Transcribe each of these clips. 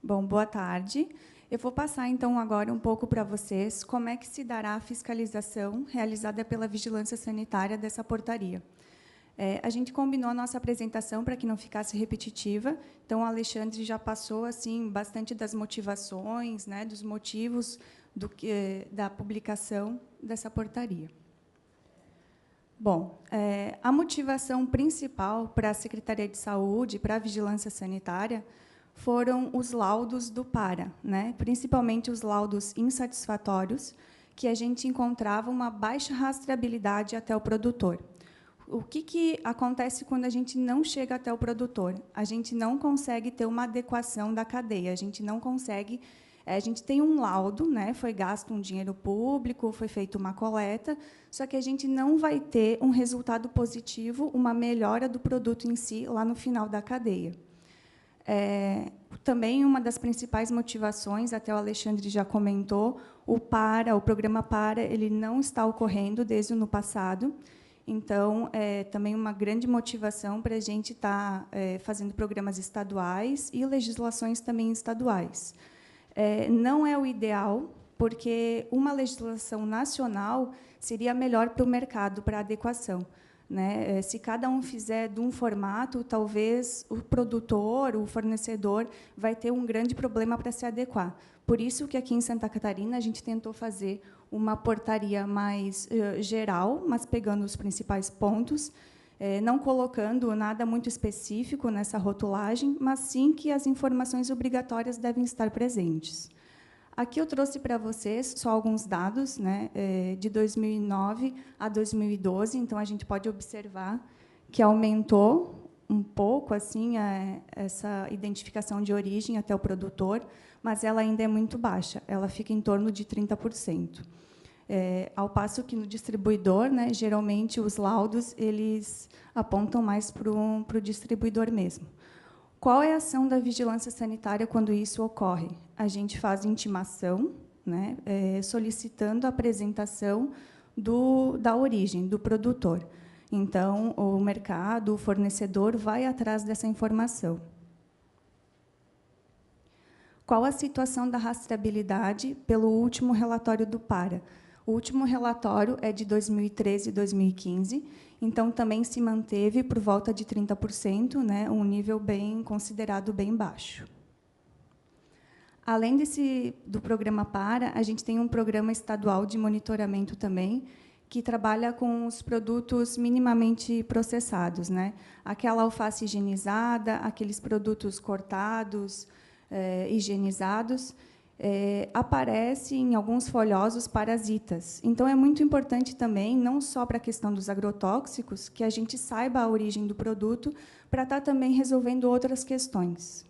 Bom, boa tarde. Eu vou passar, então, agora um pouco para vocês como é que se dará a fiscalização realizada pela Vigilância Sanitária dessa portaria. A gente combinou a nossa apresentação para que não ficasse repetitiva, então o Alexandre já passou assim bastante das motivações, né, dos motivos da publicação dessa portaria. Bom, a motivação principal para a Secretaria de Saúde, para a Vigilância Sanitária, foram os laudos do PARA, né? Principalmente os laudos insatisfatórios, que a gente encontrava uma baixa rastreabilidade até o produtor. O que acontece quando a gente não chega até o produtor? A gente não consegue ter uma adequação da cadeia, a gente não consegue... A gente tem um laudo, né? Foi gasto um dinheiro público, foi feita uma coleta, só que a gente não vai ter um resultado positivo, uma melhora do produto em si, lá no final da cadeia. Também uma das principais motivações, até o Alexandre já comentou, o programa PARA, ele não está ocorrendo desde o ano passado, então, também uma grande motivação para a gente estar fazendo programas estaduais e legislações também estaduais. Não é o ideal, porque uma legislação nacional seria melhor para o mercado, para a adequação. Né? Se cada um fizer de um formato, talvez o produtor, o fornecedor, vai ter um grande problema para se adequar. Por isso que aqui em Santa Catarina a gente tentou fazer uma portaria mais geral, mas pegando os principais pontos, não colocando nada muito específico nessa rotulagem, mas sim que as informações obrigatórias devem estar presentes. Aqui eu trouxe para vocês só alguns dados, né, de 2009 a 2012, então a gente pode observar que aumentou um pouco assim essa identificação de origem até o produtor, mas ela ainda é muito baixa, ela fica em torno de 30%. Ao passo que no distribuidor, né, geralmente os laudos eles apontam mais para o distribuidor mesmo. Qual é a ação da vigilância sanitária quando isso ocorre? A gente faz intimação, né, solicitando a apresentação da origem, do produtor. Então, o mercado, o fornecedor, vai atrás dessa informação. Qual a situação da rastreabilidade pelo último relatório do PARA? O último relatório é de 2013 e 2015, então também se manteve por volta de 30%, né, um nível considerado bem baixo. Além do programa PARA, a gente tem um programa estadual de monitoramento também, que trabalha com os produtos minimamente processados, né? Aquela alface higienizada, aqueles produtos cortados, higienizados, aparece em alguns folhosos parasitas. Então, é muito importante também, não só para a questão dos agrotóxicos, que a gente saiba a origem do produto, para estar também resolvendo outras questões.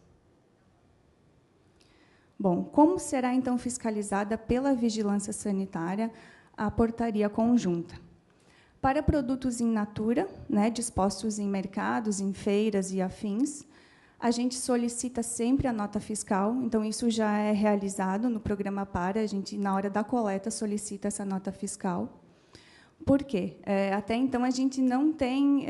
Bom, como será, então, fiscalizada pela Vigilância Sanitária a portaria conjunta? Para produtos in natura, né, dispostos em mercados, em feiras e afins, a gente solicita sempre a nota fiscal, então isso já é realizado no programa PARA, a gente, na hora da coleta, solicita essa nota fiscal. Por quê? Até então, a gente não tem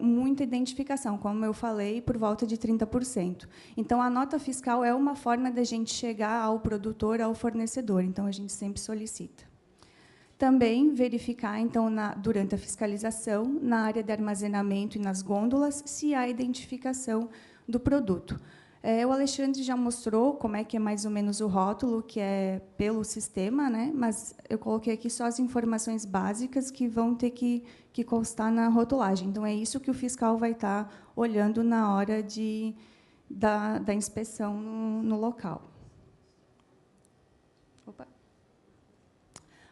muita identificação, como eu falei, por volta de 30%. Então, a nota fiscal é uma forma da gente chegar ao produtor, ao fornecedor, então a gente sempre solicita. Também verificar, então, durante a fiscalização, na área de armazenamento e nas gôndolas, se há identificação do produto. O Alexandre já mostrou como é que é mais ou menos o rótulo, que é pelo sistema, né? Mas eu coloquei aqui só as informações básicas que vão ter que constar na rotulagem. Então, é isso que o fiscal vai estar olhando na hora da inspeção no local. Opa.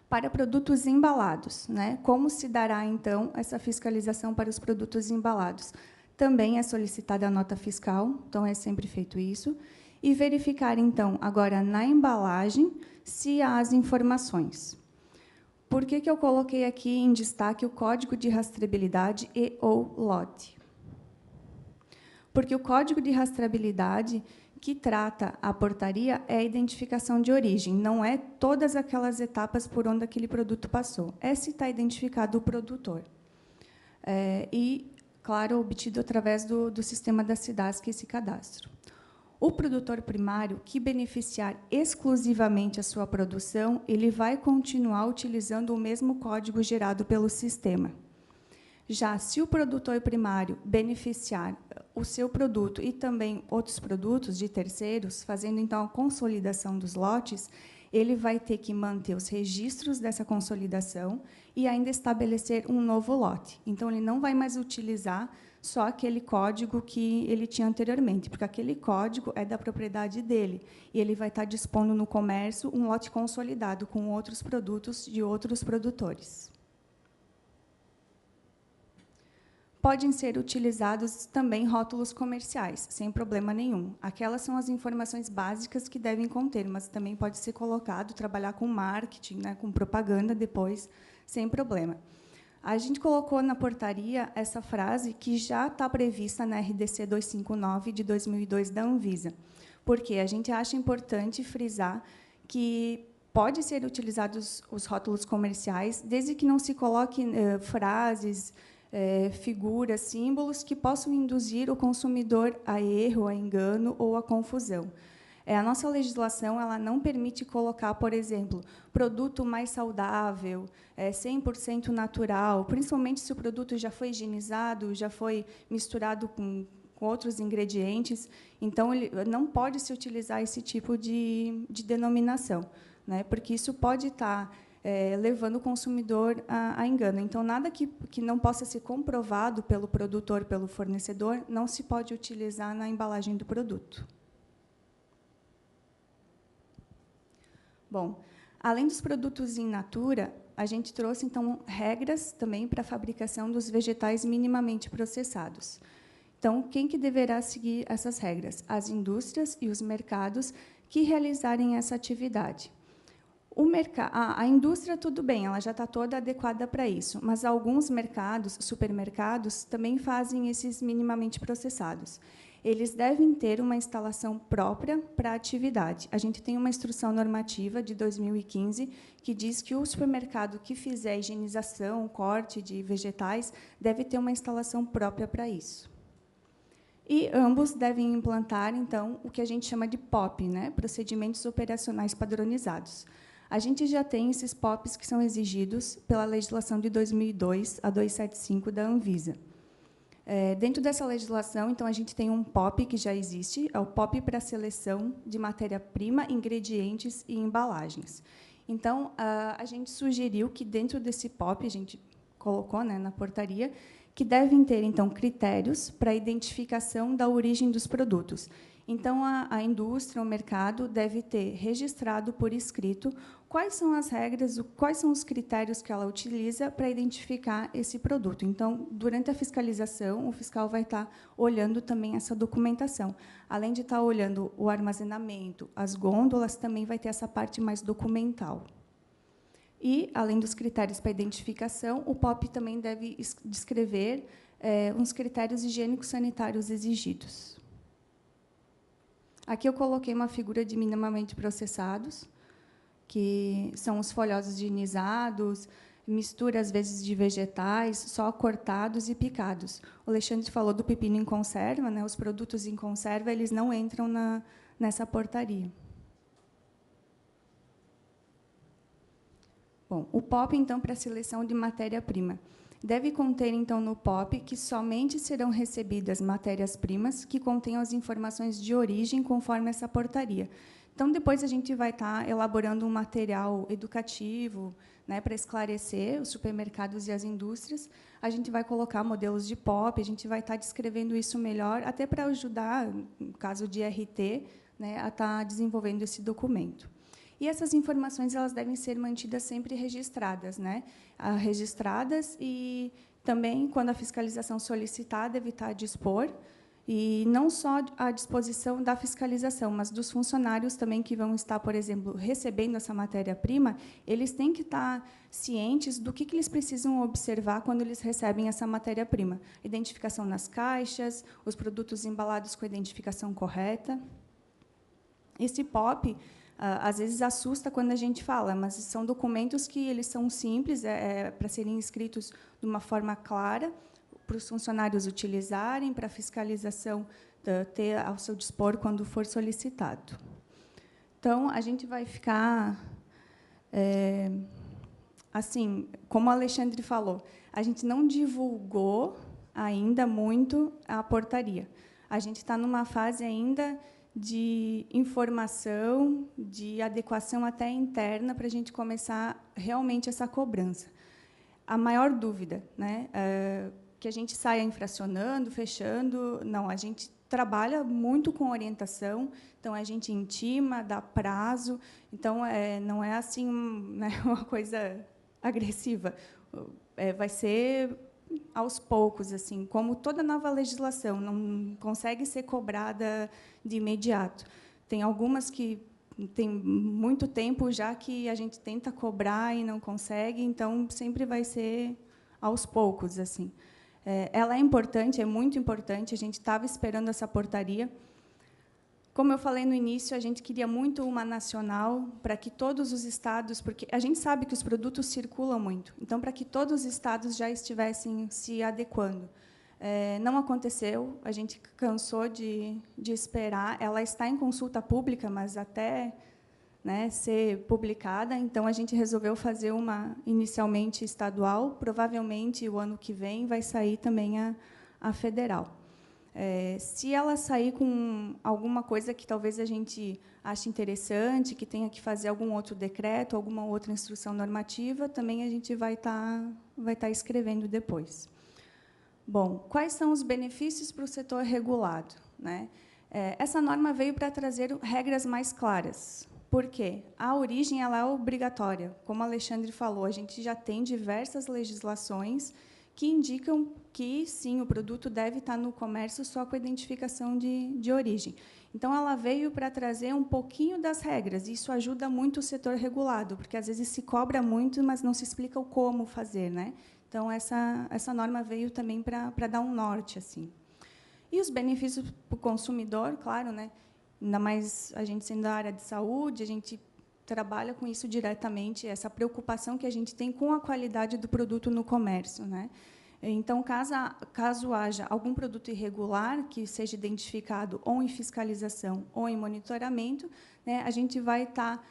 Para produtos embalados, né? Como se dará, então, essa fiscalização para os produtos embalados? Também é solicitada a nota fiscal, então é sempre feito isso, e verificar, então, agora na embalagem, se há as informações. Por que eu coloquei aqui em destaque o código de rastreabilidade e ou lote? Porque o código de rastreabilidade que trata a portaria é a identificação de origem, não é todas aquelas etapas por onde aquele produto passou, é se está identificado o produtor. E claro, obtido através do sistema da SIDASC, esse cadastro. O produtor primário que beneficiar exclusivamente a sua produção, ele vai continuar utilizando o mesmo código gerado pelo sistema. Já se o produtor primário beneficiar o seu produto e também outros produtos de terceiros, fazendo então a consolidação dos lotes, ele vai ter que manter os registros dessa consolidação e ainda estabelecer um novo lote. Então, ele não vai mais utilizar só aquele código que ele tinha anteriormente, porque aquele código é da propriedade dele, e ele vai estar dispondo no comércio um lote consolidado com outros produtos de outros produtores. Podem ser utilizados também rótulos comerciais, sem problema nenhum. Aquelas são as informações básicas que devem conter, mas também pode ser colocado, trabalhar com marketing, né, com propaganda depois, sem problema. A gente colocou na portaria essa frase que já está prevista na RDC 259 de 2002 da Anvisa, porque a gente acha importante frisar que pode ser utilizados os rótulos comerciais, desde que não se coloque frases, figuras, símbolos que possam induzir o consumidor a erro, a engano ou a confusão. A nossa legislação ela não permite colocar, por exemplo, produto mais saudável, 100% natural, principalmente se o produto já foi higienizado, já foi misturado com outros ingredientes. Então, ele não pode se utilizar esse tipo de denominação, né? Porque isso pode estar levando o consumidor a engano. Então, nada que não possa ser comprovado pelo produtor, pelo fornecedor, não se pode utilizar na embalagem do produto. Bom, além dos produtos in natura, a gente trouxe, então, regras também para a fabricação dos vegetais minimamente processados. Então, quem que deverá seguir essas regras? As indústrias e os mercados que realizarem essa atividade. A indústria, tudo bem, ela já está toda adequada para isso, mas alguns mercados, supermercados, também fazem esses minimamente processados. Eles devem ter uma instalação própria para a atividade. A gente tem uma instrução normativa de 2015 que diz que o supermercado que fizer higienização, corte de vegetais, deve ter uma instalação própria para isso. E ambos devem implantar, então, o que a gente chama de POP, né? Procedimentos operacionais padronizados. A gente já tem esses POPs que são exigidos pela legislação de 2002, a 275 da Anvisa. Dentro dessa legislação, então, a gente tem um POP que já existe, é o POP para seleção de matéria-prima, ingredientes e embalagens. Então, a gente sugeriu que, dentro desse POP, a gente colocou, né, na portaria, que devem ter, então, critérios para a identificação da origem dos produtos. Então, a indústria, o mercado, deve ter registrado por escrito quais são as regras, quais são os critérios que ela utiliza para identificar esse produto. Então, durante a fiscalização, o fiscal vai estar olhando também essa documentação. Além de estar olhando o armazenamento, as gôndolas, também vai ter essa parte mais documental. E, além dos critérios para identificação, o POP também deve descrever uns critérios higiênicos sanitários exigidos. Aqui eu coloquei uma figura de minimamente processados, que são os folhosos higienizados, mistura, às vezes, de vegetais, só cortados e picados. O Alexandre falou do pepino em conserva, né? Os produtos em conserva eles não entram nessa portaria. Bom, o POP, então, para a seleção de matéria-prima. Deve conter, então, no POP que somente serão recebidas matérias-primas que contenham as informações de origem conforme essa portaria. Então, depois a gente vai estar elaborando um material educativo, né, para esclarecer os supermercados e as indústrias. A gente vai colocar modelos de POP, a gente vai estar descrevendo isso melhor, até para ajudar, no caso de RT, né, a estar desenvolvendo esse documento. E essas informações elas devem ser mantidas sempre registradas, né? Registradas e também, quando a fiscalização solicitar, deve estar a dispor, e não só à disposição da fiscalização, mas dos funcionários também que vão estar, por exemplo, recebendo essa matéria-prima, eles têm que estar cientes do que eles precisam observar quando eles recebem essa matéria-prima. Identificação nas caixas, os produtos embalados com a identificação correta. Esse POP, às vezes, assusta quando a gente fala, mas são documentos que eles são simples, para serem escritos de uma forma clara, para os funcionários utilizarem, para a fiscalização ter ao seu dispor quando for solicitado. Então, a gente vai ficar, assim, como o Alexandre falou, a gente não divulgou ainda muito a portaria. A gente está numa fase ainda de informação, de adequação até interna, para a gente começar realmente essa cobrança. A maior dúvida, né, que a gente saia infracionando, fechando, não, a gente trabalha muito com orientação, então a gente intima, dá prazo, então não é assim, né, uma coisa agressiva, vai ser aos poucos, assim, como toda nova legislação, não consegue ser cobrada de imediato. Tem algumas que tem muito tempo já que a gente tenta cobrar e não consegue, então sempre vai ser aos poucos, assim. Ela é importante, é muito importante, a gente estava esperando essa portaria. Como eu falei no início, a gente queria muito uma nacional, para que todos os estados, porque a gente sabe que os produtos circulam muito, então, para que todos os estados já estivessem se adequando. Não aconteceu, a gente cansou de esperar, ela está em consulta pública, mas até, né, ser publicada, então a gente resolveu fazer uma inicialmente estadual, provavelmente o ano que vem vai sair também a federal. Se ela sair com alguma coisa que talvez a gente ache interessante, que tenha que fazer algum outro decreto, alguma outra instrução normativa, também a gente vai estar escrevendo depois. Bom, quais são os benefícios para o setor regulado, né? Essa norma veio para trazer regras mais claras. Por quê? A origem ela é obrigatória. Como o Alexandre falou, a gente já tem diversas legislações que indicam que, sim, o produto deve estar no comércio só com a identificação de origem. Então, ela veio para trazer um pouquinho das regras. Isso ajuda muito o setor regulado, porque, às vezes, se cobra muito, mas não se explica o como fazer, né? Então, essa norma veio também para dar um norte, assim. E os benefícios para o consumidor, claro, né? Ainda mais a gente sendo da área de saúde, a gente trabalha com isso diretamente, essa preocupação que a gente tem com a qualidade do produto no comércio, né? Então, caso haja algum produto irregular que seja identificado ou em fiscalização ou em monitoramento, né, a gente vai estar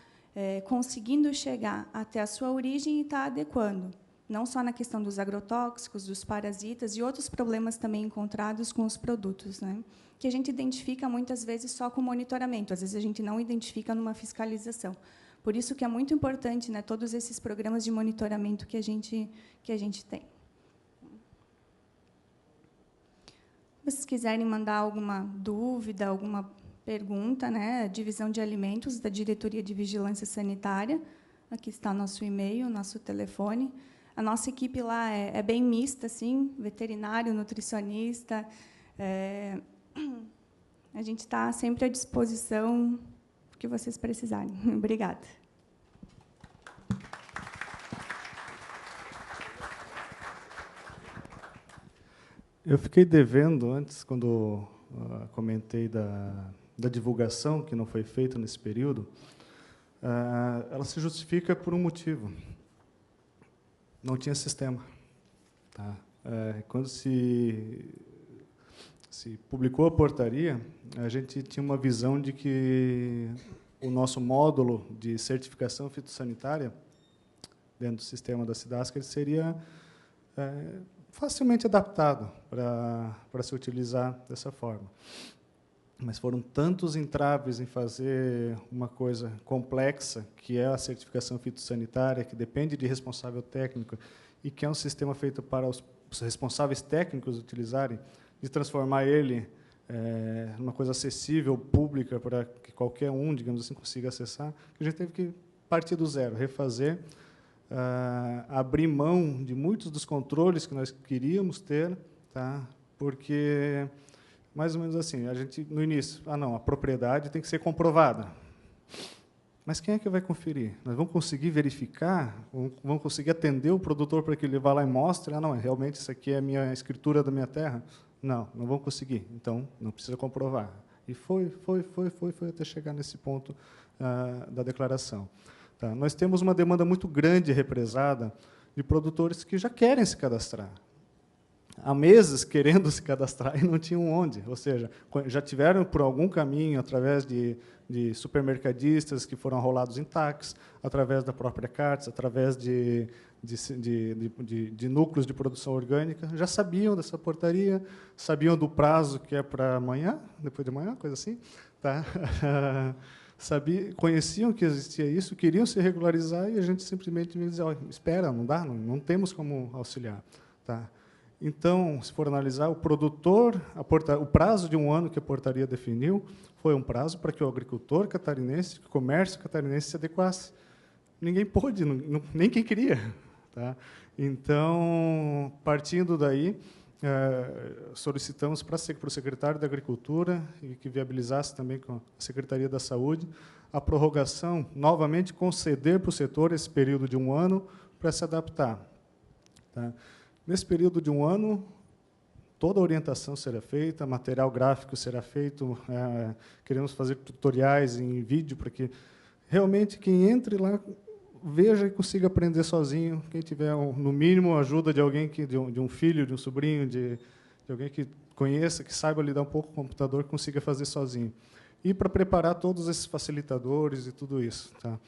conseguindo chegar até a sua origem e estar adequando, não só na questão dos agrotóxicos, dos parasitas e outros problemas também encontrados com os produtos, né, que a gente identifica muitas vezes só com monitoramento, às vezes a gente não identifica numa fiscalização. Por isso que é muito importante, né, todos esses programas de monitoramento que a gente tem. Se vocês quiserem mandar alguma dúvida, alguma pergunta, né, divisão de alimentos da Diretoria de Vigilância Sanitária, aqui está nosso e-mail, nosso telefone. A nossa equipe lá é bem mista, assim, veterinário, nutricionista. A gente está sempre à disposição do que vocês precisarem. Obrigada. Eu fiquei devendo antes, quando comentei da divulgação que não foi feita nesse período. Ela se justifica por um motivo. Não tinha sistema. Tá? Quando se publicou a portaria, a gente tinha uma visão de que o nosso módulo de certificação fitossanitária, dentro do sistema da SIDASC, ele seria facilmente adaptado para se utilizar dessa forma. Mas foram tantos entraves em fazer uma coisa complexa, que é a certificação fitossanitária, que depende de responsável técnico, e que é um sistema feito para os responsáveis técnicos utilizarem, de transformar ele numa coisa acessível, pública, para que qualquer um, digamos assim, consiga acessar, que a gente teve que partir do zero, refazer, abrir mão de muitos dos controles que nós queríamos ter, tá? Porque, mais ou menos assim, a gente, no início, não, a propriedade tem que ser comprovada. Mas quem é que vai conferir? Nós vamos conseguir verificar? Vamos conseguir atender o produtor para que ele vá lá e mostre? Não, realmente isso aqui é a minha escritura da minha terra? Não vamos conseguir. Então, não precisa comprovar. E foi até chegar nesse ponto da declaração. Tá? Nós temos uma demanda muito grande represada de produtores que já querem se cadastrar. há meses querendo se cadastrar e não tinham onde. Ou seja, já tiveram por algum caminho, através de supermercadistas que foram rolados em táxis, através da própria Cartes, através de núcleos de produção orgânica, já sabiam dessa portaria, sabiam do prazo que é para amanhã, depois de amanhã, coisa assim, tá? Conheciam que existia isso, queriam se regularizar, e a gente simplesmente me dizia: espera, não dá, não temos como auxiliar. Tá? Então, se for analisar, o produtor, o prazo de 1 ano que a portaria definiu foi um prazo para que o agricultor catarinense, o comércio catarinense se adequasse. Ninguém pôde, nem quem queria. Tá? Então, partindo daí, solicitamos para o secretário da Agricultura, e que viabilizasse também com a Secretaria da Saúde, a prorrogação, novamente conceder para o setor esse período de 1 ano para se adaptar. Tá? Nesse período de 1 ano, toda a orientação será feita, material gráfico será feito, queremos fazer tutoriais em vídeo para que realmente quem entre lá veja e consiga aprender sozinho, quem tiver, no mínimo, a ajuda de alguém, de um filho, de um sobrinho, de alguém que conheça, que saiba lidar um pouco com o computador, consiga fazer sozinho. E para preparar todos esses facilitadores e tudo isso. Tá?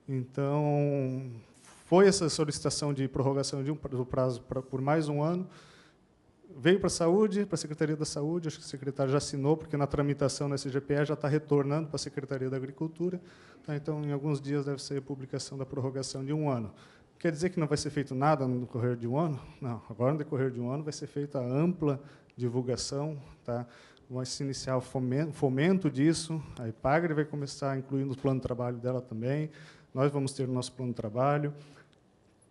Então, foi essa solicitação de prorrogação do prazo por mais 1 ano, veio para a Saúde, para a Secretaria da Saúde, acho que o secretário já assinou, porque na tramitação na SGPE já está retornando para a Secretaria da Agricultura. Tá? Então, em alguns dias, deve ser a publicação da prorrogação de 1 ano. Quer dizer que não vai ser feito nada no decorrer de 1 ano? Não, agora, no decorrer de 1 ano, vai ser feita a ampla divulgação, tá? Vai se iniciar o fomento disso, a Epagre vai começar a incluir no plano de trabalho dela também, nós vamos ter o nosso plano de trabalho.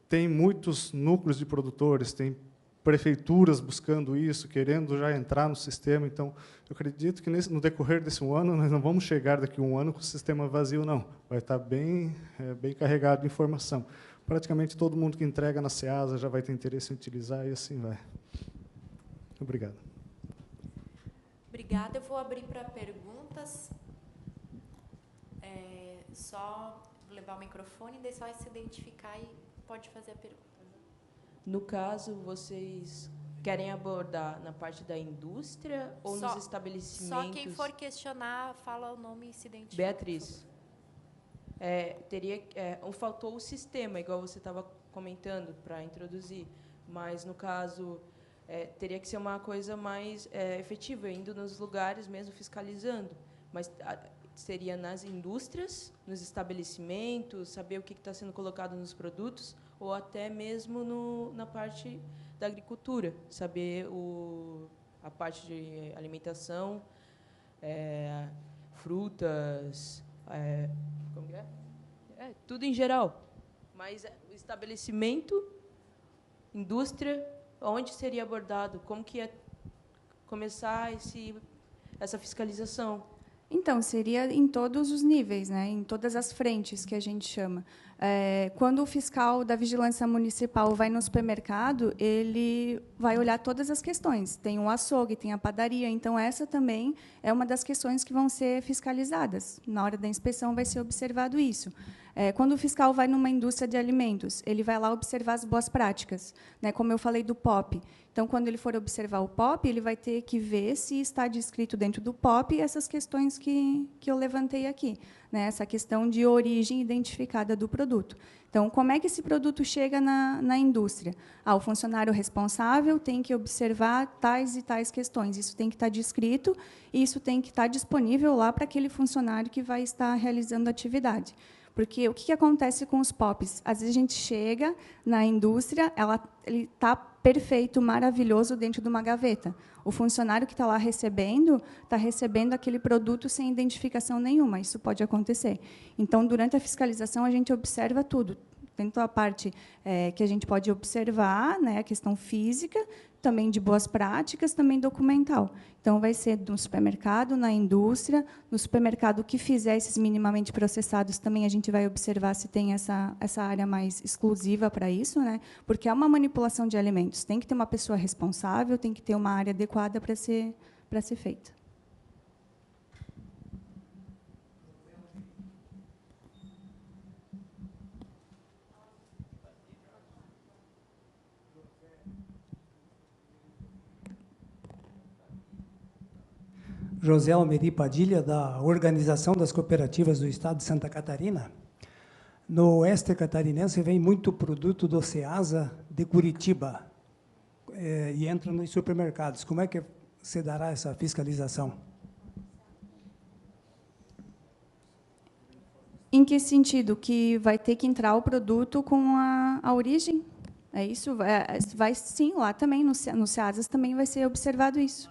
Tem muitos núcleos de produtores, tem prefeituras buscando isso, querendo já entrar no sistema. Então, eu acredito que no decorrer desse 1 ano, nós não vamos chegar daqui a 1 ano com o sistema vazio, não. Vai estar bem carregado de informação. Praticamente todo mundo que entrega na SEASA já vai ter interesse em utilizar, e assim vai. Obrigado. Obrigada. Eu vou abrir para perguntas. Só levar o microfone, daí só se identificar e pode fazer a pergunta. No caso, vocês querem abordar na parte da indústria ou nos estabelecimentos? Só quem for questionar, fala o nome e se identifica. Beatriz, faltou o sistema, igual você estava comentando, para introduzir, mas, no caso, teria que ser uma coisa mais efetiva, indo nos lugares mesmo, fiscalizando, mas seria nas indústrias, nos estabelecimentos, saber o que está sendo colocado nos produtos, ou até mesmo na parte da agricultura, saber a parte de alimentação, frutas, como é? Tudo em geral. Mas o estabelecimento, indústria, onde seria abordado? Como que ia começar essa fiscalização? Então, seria em todos os níveis, né? Em todas as frentes que a gente chama. Quando o fiscal da Vigilância Municipal vai no supermercado, ele vai olhar todas as questões. Tem o açougue, tem a padaria, então essa também é uma das questões que vão ser fiscalizadas. Na hora da inspeção vai ser observado isso. Quando o fiscal vai numa indústria de alimentos, ele vai lá observar as boas práticas, né? Como eu falei do POP. Então, quando ele for observar o POP, ele vai ter que ver se está descrito dentro do POP essas questões que eu levantei aqui, né? Essa questão de origem identificada do produto. Então, como é que esse produto chega na indústria? O funcionário responsável tem que observar tais e tais questões. Isso tem que estar descrito e isso tem que estar disponível lá para aquele funcionário que vai estar realizando a atividade. Porque o que acontece com os POPs? Às vezes a gente chega na indústria, ele está perfeito, maravilhoso dentro de uma gaveta. O funcionário que está lá está recebendo aquele produto sem identificação nenhuma. Isso pode acontecer. Então, durante a fiscalização, a gente observa tudo. Tanto a parte que a gente pode observar, né, a questão física, também de boas práticas, também documental. Então, vai ser no supermercado, na indústria, no supermercado que fizer esses minimamente processados, também a gente vai observar se tem essa área mais exclusiva para isso, né? Porque é uma manipulação de alimentos. Tem que ter uma pessoa responsável, tem que ter uma área adequada para ser feita. José Almeri Padilha, da Organização das Cooperativas do Estado de Santa Catarina. No oeste catarinense vem muito produto do Ceasa de Curitiba e entra nos supermercados. Como é que se dará essa fiscalização? Em que sentido? Que vai ter que entrar o produto com a origem? É isso? Vai sim, lá também, no Ceasas também vai ser observado isso.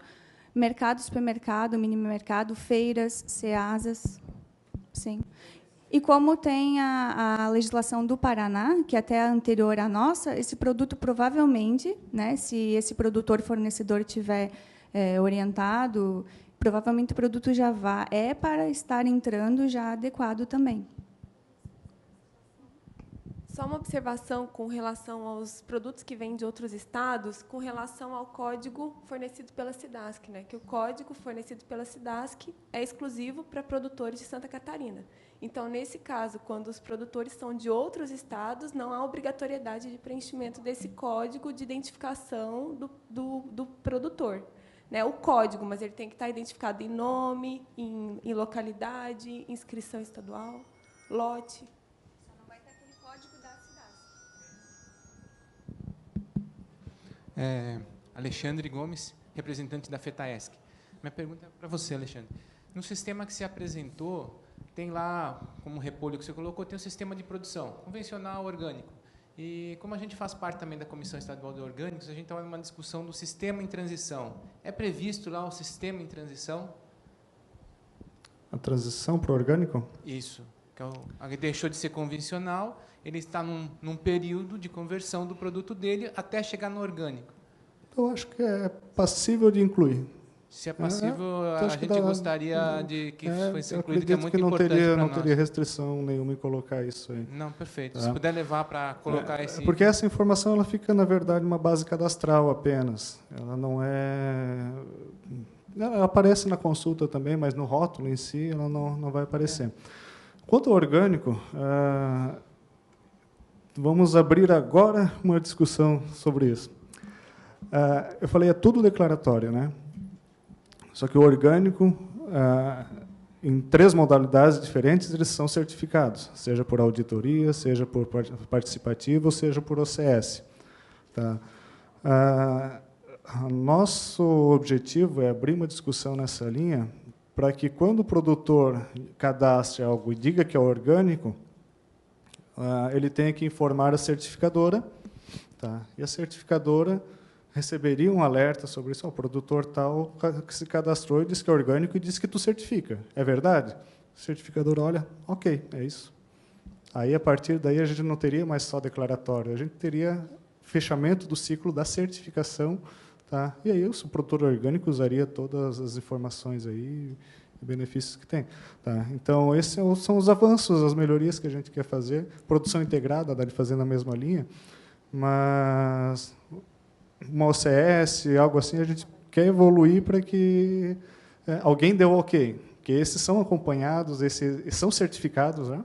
Mercado, supermercado, mini mercado, feiras, Ceasas, sim. E como tem a legislação do Paraná, que até é anterior à nossa, esse produto provavelmente, né, se esse produtor fornecedor tiver orientado, provavelmente o produto já é para estar entrando já adequado também. Só uma observação com relação aos produtos que vêm de outros estados, com relação ao código fornecido pela SIDASC, né? Que o código fornecido pela SIDASC é exclusivo para produtores de Santa Catarina. Então, nesse caso, quando os produtores são de outros estados, não há obrigatoriedade de preenchimento desse código de identificação do produtor. Né, o código, mas ele tem que estar identificado em nome, em localidade, inscrição estadual, lote. Só não vai ter aquele código da cidade. Alexandre Gomes, representante da FETAESC. Minha pergunta é para você, Alexandre. No sistema que se apresentou, tem lá, como repolho que você colocou, tem um sistema de produção, convencional, orgânico. E como a gente faz parte também da Comissão Estadual de Orgânicos, a gente está numa discussão do sistema em transição. É previsto lá o sistema em transição? A transição para o orgânico? Isso. Ele deixou de ser convencional, ele está num período de conversão do produto dele até chegar no orgânico. Eu acho que é passível de incluir. Se é passível, a gente gostaria de que fosse incluído, que é muito que não importante para nós. Não teria restrição nenhuma em colocar isso aí. Não, perfeito. Se puder levar para colocar esse... Porque essa informação ela fica, na verdade, uma base cadastral apenas. Ela não é... Ela aparece na consulta também, mas no rótulo em si ela não vai aparecer. Quanto ao orgânico, vamos abrir agora uma discussão sobre isso. Eu falei, é tudo declaratório, né? Só que o orgânico, em 3 modalidades diferentes, eles são certificados, seja por auditoria, seja por participativo, ou seja por OCS. Tá? Nosso objetivo é abrir uma discussão nessa linha para que, quando o produtor cadastre algo e diga que é orgânico, ele tenha que informar a certificadora, tá? E a certificadora receberia um alerta sobre isso. O produtor tal que se cadastrou e disse que é orgânico e disse que tu certifica. É verdade? O certificador olha, ok, é isso. Aí, a partir daí, a gente não teria mais só declaratório, a gente teria fechamento do ciclo da certificação, tá? E aí o produtor orgânico usaria todas as informações aí e benefícios que tem. Tá? Então, esses são os avanços, as melhorias que a gente quer fazer. Produção integrada, dá de fazer na mesma linha, mas uma OCS, algo assim, a gente quer evoluir para que alguém dê o ok, que esses são acompanhados, esses são certificados, né?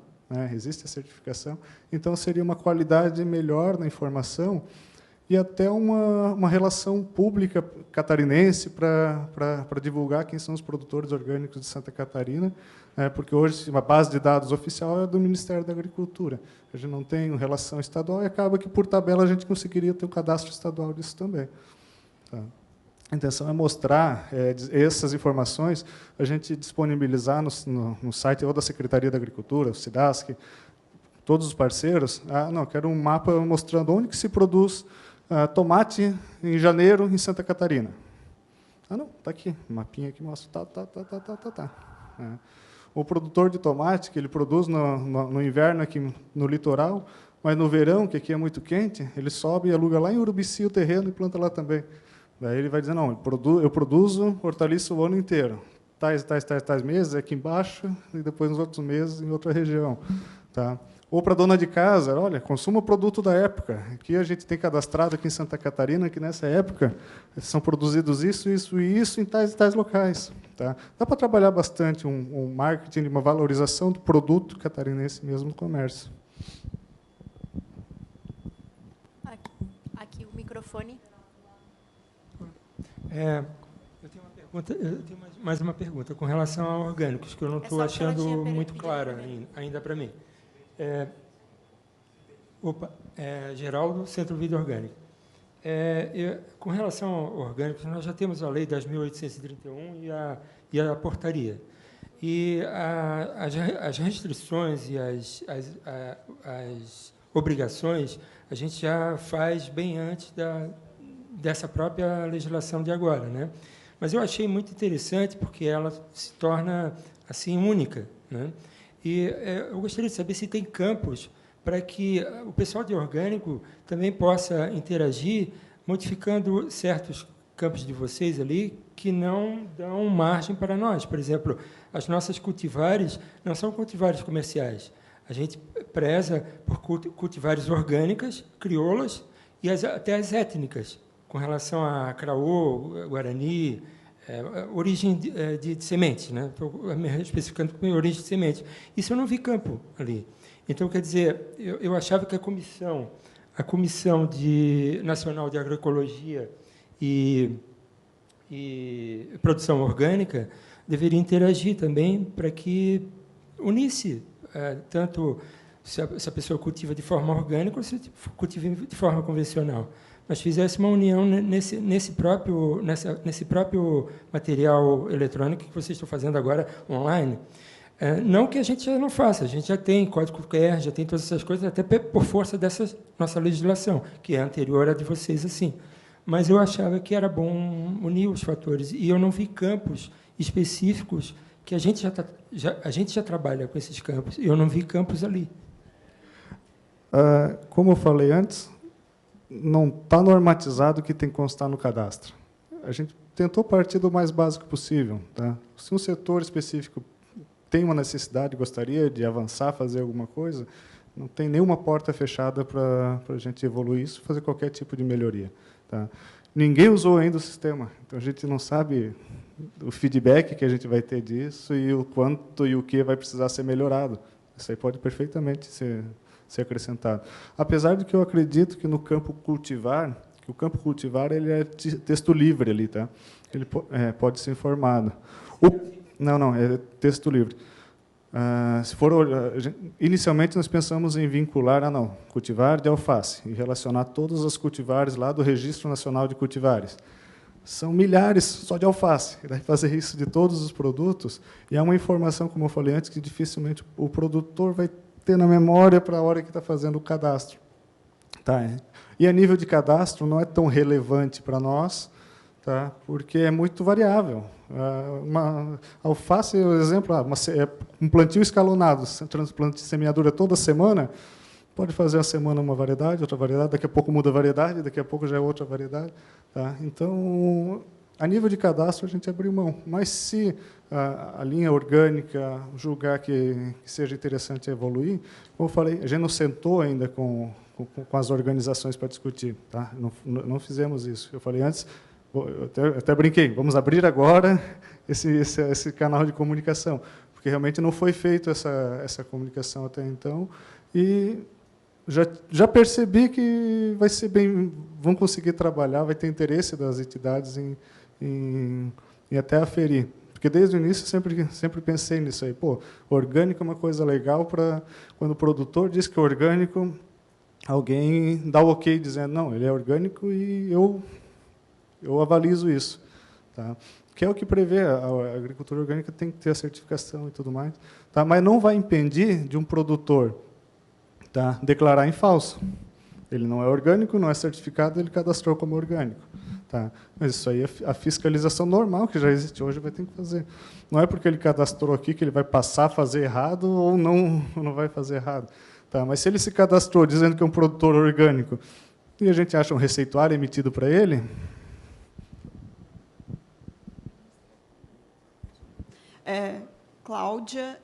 Existe a certificação, então seria uma qualidade melhor na informação e até uma relação pública catarinense para divulgar quem são os produtores orgânicos de Santa Catarina, porque hoje a base de dados oficial é do Ministério da Agricultura. A gente não tem relação estadual e acaba que, por tabela, a gente conseguiria ter um cadastro estadual disso também. Tá. A intenção é mostrar essas informações, a gente disponibilizar no site ou da Secretaria da Agricultura, o SIDASC, todos os parceiros. Não, quero um mapa mostrando onde que se produz tomate em janeiro em Santa Catarina. Não, está aqui, um mapinha aqui mostra. Tá. O produtor de tomate, que ele produz no inverno aqui no litoral, mas no verão, que aqui é muito quente, ele sobe e aluga lá em Urubici o terreno e planta lá também. Daí ele vai dizer, não, eu produzo hortaliça o ano inteiro. Tais meses aqui embaixo e depois nos outros meses em outra região. Tá? Ou para a dona de casa, olha, consuma o produto da época. Aqui a gente tem cadastrado aqui em Santa Catarina que nessa época são produzidos isso e isso em tais e tais locais. Tá? Dá para trabalhar bastante um marketing, uma valorização do produto catarinense mesmo no comércio. Aqui o microfone. Eu tenho uma pergunta. Eu tenho mais uma pergunta com relação a orgânicos, que eu não estou achando muito clara ainda para mim. Geraldo, Centro Vida Orgânica. Com relação a orgânicos, nós já temos a Lei 10.831 e a portaria. E as restrições e as obrigações a gente já faz bem antes dessa própria legislação de agora, né? Mas eu achei muito interessante porque ela se torna assim única, né? E eu gostaria de saber se tem campos para que o pessoal de orgânico também possa interagir, modificando certos campos de vocês ali que não dão margem para nós. Por exemplo, as nossas cultivares não são cultivares comerciais. A gente preza por cultivares orgânicas, crioulas e até as étnicas, com relação a Craô, Guarani, origem de sementes, né? Estou me especificando com origem de sementes. Isso eu não vi campo ali. Então, quer dizer, eu achava que a Comissão Nacional de Agroecologia e Produção Orgânica deveria interagir também para que unisse tanto se a pessoa cultiva de forma orgânica ou se cultiva de forma convencional, mas fizesse uma união nesse próprio material eletrônico que vocês estão fazendo agora online. Não que a gente já não faça, a gente já tem código QR, já tem todas essas coisas, até por força dessa nossa legislação, que é anterior à de vocês, assim. Mas eu achava que era bom unir os fatores, e eu não vi campos específicos que a gente já trabalha com esses campos, e eu não vi campos ali. Como eu falei antes, não está normatizado o que tem que constar no cadastro. A gente tentou partir do mais básico possível. Tá? Se um setor específico tem uma necessidade, gostaria de avançar, fazer alguma coisa, não tem nenhuma porta fechada para a gente evoluir isso, fazer qualquer tipo de melhoria. Tá? Ninguém usou ainda o sistema, então a gente não sabe o feedback que a gente vai ter disso e o quanto e o que vai precisar ser melhorado. Isso aí pode perfeitamente ser acrescentado. Apesar de que eu acredito que no campo cultivar, que o campo cultivar ele é texto livre ali, tá? Ele pode ser informado. Não, é texto livre. Inicialmente nós pensamos em vincular, cultivar de alface e relacionar todas as cultivares lá do Registro Nacional de Cultivares. São milhares só de alface. E daí fazer isso de todos os produtos, e é uma informação, como eu falei antes, que dificilmente o produtor vai ter na memória para a hora que está fazendo o cadastro. Tá? E a nível de cadastro não é tão relevante para nós, tá? Porque é muito variável. Uma alface, por exemplo, um plantio escalonado, transplante de semeadura toda semana, pode fazer uma semana uma variedade, outra variedade, daqui a pouco muda a variedade, daqui a pouco já é outra variedade. Tá? Então, a nível de cadastro, a gente abriu mão. Mas, se a linha orgânica julgar que seja interessante evoluir, como eu falei, a gente não sentou ainda com as organizações para discutir. Tá? Não fizemos isso. Eu falei antes, eu até brinquei, vamos abrir agora esse canal de comunicação, porque realmente não foi feito essa comunicação até então, e já percebi que vai ser bem, vão conseguir trabalhar, vai ter interesse das entidades em até aferir. Porque desde o início sempre pensei nisso aí. Pô, orgânico é uma coisa legal para quando o produtor diz que é orgânico, alguém dá o ok dizendo, não, ele é orgânico e eu avalizo isso. Tá? Que é o que prevê, a agricultura orgânica tem que ter a certificação e tudo mais. Tá? Mas não vai impedir de um produtor, tá, declarar em falso. Ele não é orgânico, não é certificado, ele cadastrou como orgânico. Tá? Mas isso aí é a fiscalização normal que já existe hoje, vai ter que fazer. Não é porque ele cadastrou aqui que ele vai passar a fazer errado ou não vai fazer errado. Tá? Mas se ele se cadastrou dizendo que é um produtor orgânico e a gente acha um receituário emitido para ele... Cláudia,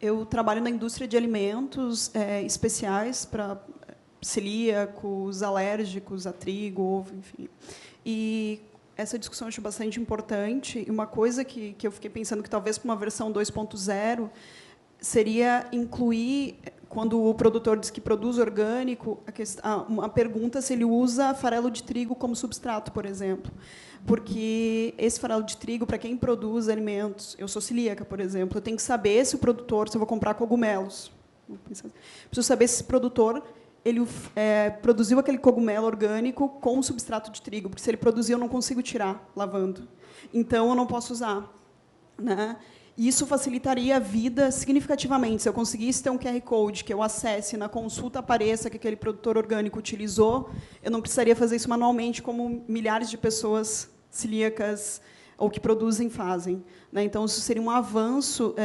eu trabalho na indústria de alimentos especiais para celíacos, alérgicos a trigo, ovo, enfim. E essa discussão eu acho bastante importante. E uma coisa que eu fiquei pensando que talvez para uma versão 2.0 seria incluir quando o produtor diz que produz orgânico, uma pergunta se ele usa farelo de trigo como substrato, por exemplo. Porque esse farelo de trigo, para quem produz alimentos, eu sou celíaca, por exemplo, eu tenho que saber se o produtor, se eu vou comprar cogumelos, preciso saber se esse produtor ele produziu aquele cogumelo orgânico com substrato de trigo, porque se ele produzir, eu não consigo tirar lavando. Então, eu não posso usar. Né? Isso facilitaria a vida significativamente. Se eu conseguisse ter um QR Code que eu acesse, na consulta apareça que aquele produtor orgânico utilizou, eu não precisaria fazer isso manualmente, como milhares de pessoas celíacas ou que produzem fazem. Né? Então, isso seria um avanço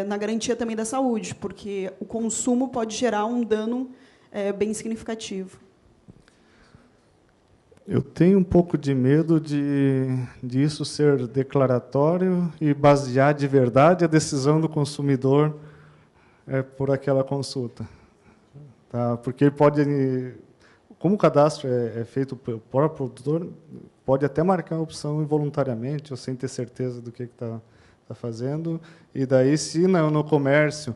na garantia também da saúde, porque o consumo pode gerar um dano bem significativo. Eu tenho um pouco de medo de isso ser declaratório e basear de verdade a decisão do consumidor por aquela consulta. Tá? Porque ele pode, como o cadastro é feito pelo próprio produtor, pode até marcar a opção involuntariamente, ou sem ter certeza do que está fazendo, e daí, se no comércio,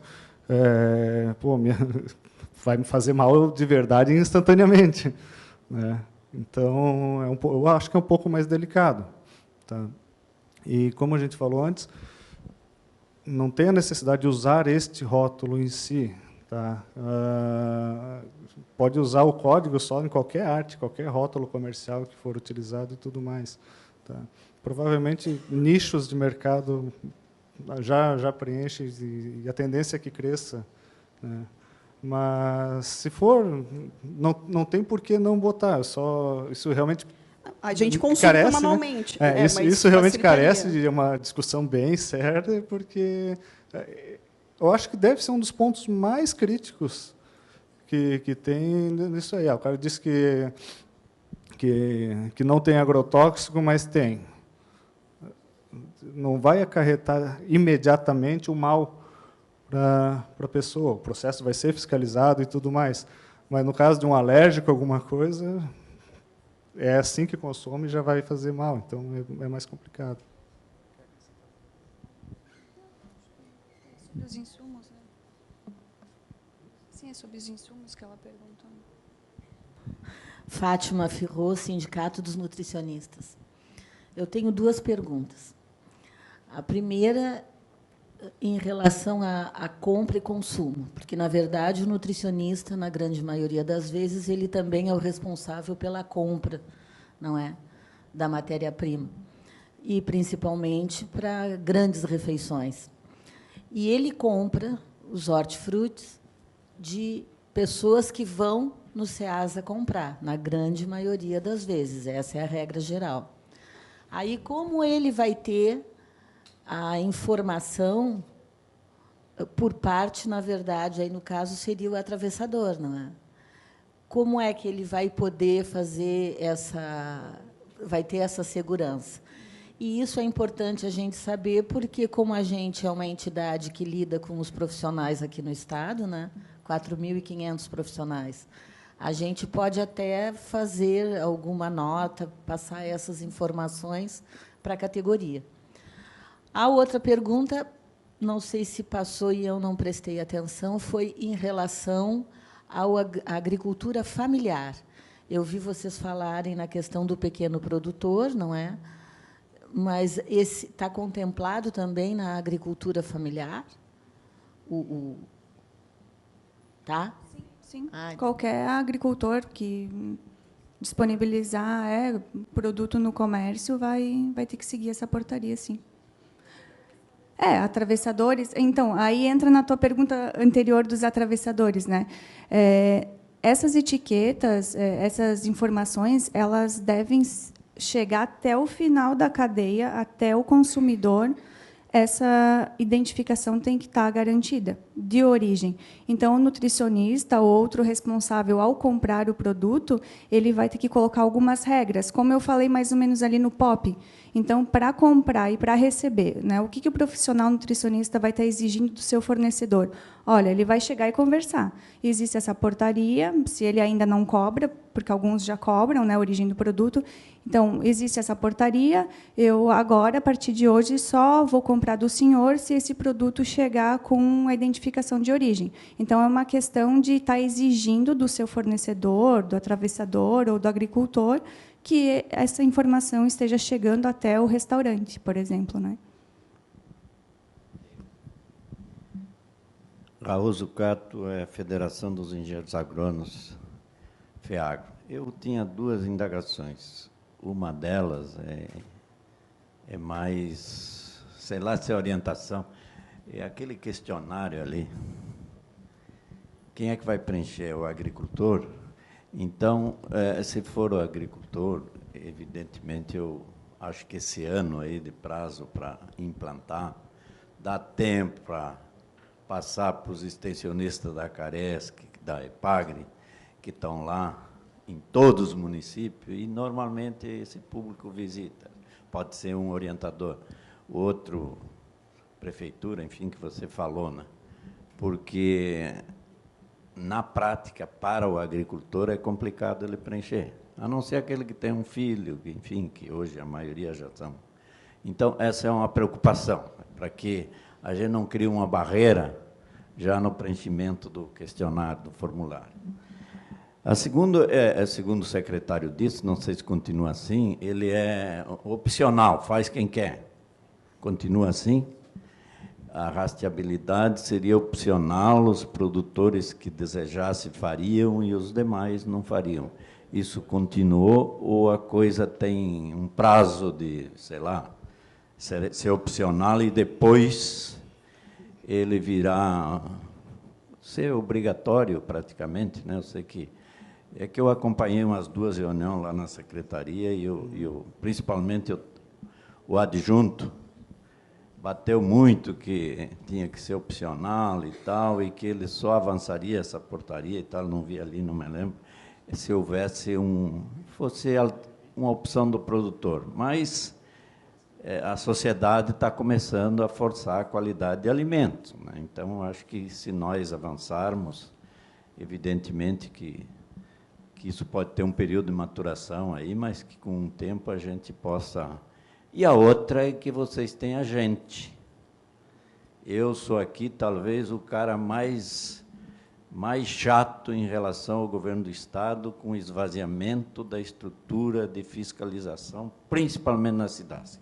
vai me fazer mal de verdade instantaneamente. Né? Então, eu acho que é um pouco mais delicado. Tá? E, como a gente falou antes, não tem a necessidade de usar este rótulo em si. Tá? Pode usar o código só em qualquer arte, qualquer rótulo comercial que for utilizado e tudo mais. Tá? Provavelmente, nichos de mercado já preenche e a tendência é que cresça. Né? Mas, se for, não tem por que não botar. Isso realmente a gente consulta manualmente. Né? Isso realmente carece de uma discussão bem séria, porque eu acho que deve ser um dos pontos mais críticos que tem nisso aí. O cara disse que não tem agrotóxico, mas tem. Não vai acarretar imediatamente o mal para a pessoa. O processo vai ser fiscalizado e tudo mais. Mas, no caso de um alérgico, alguma coisa, é assim que consome e já vai fazer mal. Então, é mais complicado. Sobre os insumos, né? Sim, é sobre os insumos que ela perguntou. Fátima Firro, Sindicato dos Nutricionistas. Eu tenho duas perguntas. A primeira, em relação à compra e consumo, porque, na verdade, o nutricionista, na grande maioria das vezes, ele também é o responsável pela compra, não é, da matéria-prima, e, principalmente, para grandes refeições. E ele compra os hortifrutis de pessoas que vão no Ceasa comprar, na grande maioria das vezes. Essa é a regra geral. Aí, como ele vai ter a informação por parte, na verdade, aí no caso seria o atravessador, não é? Como é que ele vai poder fazer vai ter essa segurança? E isso é importante a gente saber, porque, como a gente é uma entidade que lida com os profissionais aqui no Estado, né, 4.500 profissionais, a gente pode até fazer alguma nota, passar essas informações para a categoria. A outra pergunta, não sei se passou e eu não prestei atenção, foi em relação à agricultura familiar. Eu vi vocês falarem na questão do pequeno produtor, não é? Mas esse está contemplado também na agricultura familiar? Tá? Sim. Qualquer agricultor que disponibilizar produto no comércio vai ter que seguir essa portaria, sim. Atravessadores. Então, aí entra na tua pergunta anterior dos atravessadores, né? Essas etiquetas, essas informações, elas devem chegar até o final da cadeia, até o consumidor. Essa identificação tem que estar garantida, de origem. Então, o nutricionista ou outro responsável, ao comprar o produto, ele vai ter que colocar algumas regras, como eu falei mais ou menos ali no POP. Então, para comprar e para receber, né, o que o profissional nutricionista vai estar exigindo do seu fornecedor? Olha, ele vai chegar e conversar. Existe essa portaria, se ele ainda não cobra, porque alguns já cobram, né, a origem do produto. Então, existe essa portaria, eu agora, a partir de hoje, só vou comprar do senhor se esse produto chegar com a identificação de origem. Então, é uma questão de estar exigindo do seu fornecedor, do atravessador ou do agricultor, que essa informação esteja chegando até o restaurante, por exemplo, né? Raul Zucato, é a Federação dos Engenheiros Agrônomos, FEAGRO. Eu tinha duas indagações. Uma delas é mais, sei lá se é orientação, é aquele questionário ali. Quem é que vai preencher? O agricultor? Então, se for o agricultor, evidentemente, eu acho que esse ano aí de prazo para implantar, dá tempo para passar para os extensionistas da Caresc, da EPAGRE, que estão lá em todos os municípios, e, normalmente, esse público visita. Pode ser um orientador, outro, prefeitura, enfim, que você falou, né? Porque, na prática, para o agricultor, é complicado ele preencher, a não ser aquele que tem um filho, enfim, que hoje a maioria já são. Então, essa é uma preocupação, para que a gente não crie uma barreira já no preenchimento do questionário, do formulário. A segunda, segundo o secretário disse, não sei se continua assim, ele é opcional, faz quem quer. Continua assim? A rastreabilidade seria opcional, os produtores que desejassem fariam e os demais não fariam. Isso continuou ou a coisa tem um prazo de, sei lá, ser opcional e depois ele virá ser obrigatório praticamente, né? Eu sei que eu acompanhei umas 2 reuniões lá na secretaria e principalmente o adjunto bateu muito que tinha que ser opcional e tal, e que ele só avançaria essa portaria e tal, não vi ali, não me lembro, se houvesse fosse uma opção do produtor. Mas a sociedade está começando a forçar a qualidade de alimentos, né? Então, acho que, se nós avançarmos, evidentemente que isso pode ter um período de maturação aí, mas que, com o tempo, a gente possa... E a outra é que vocês têm a gente. Eu sou aqui, talvez, o cara mais chato em relação ao governo do Estado, com o esvaziamento da estrutura de fiscalização, principalmente na cidade.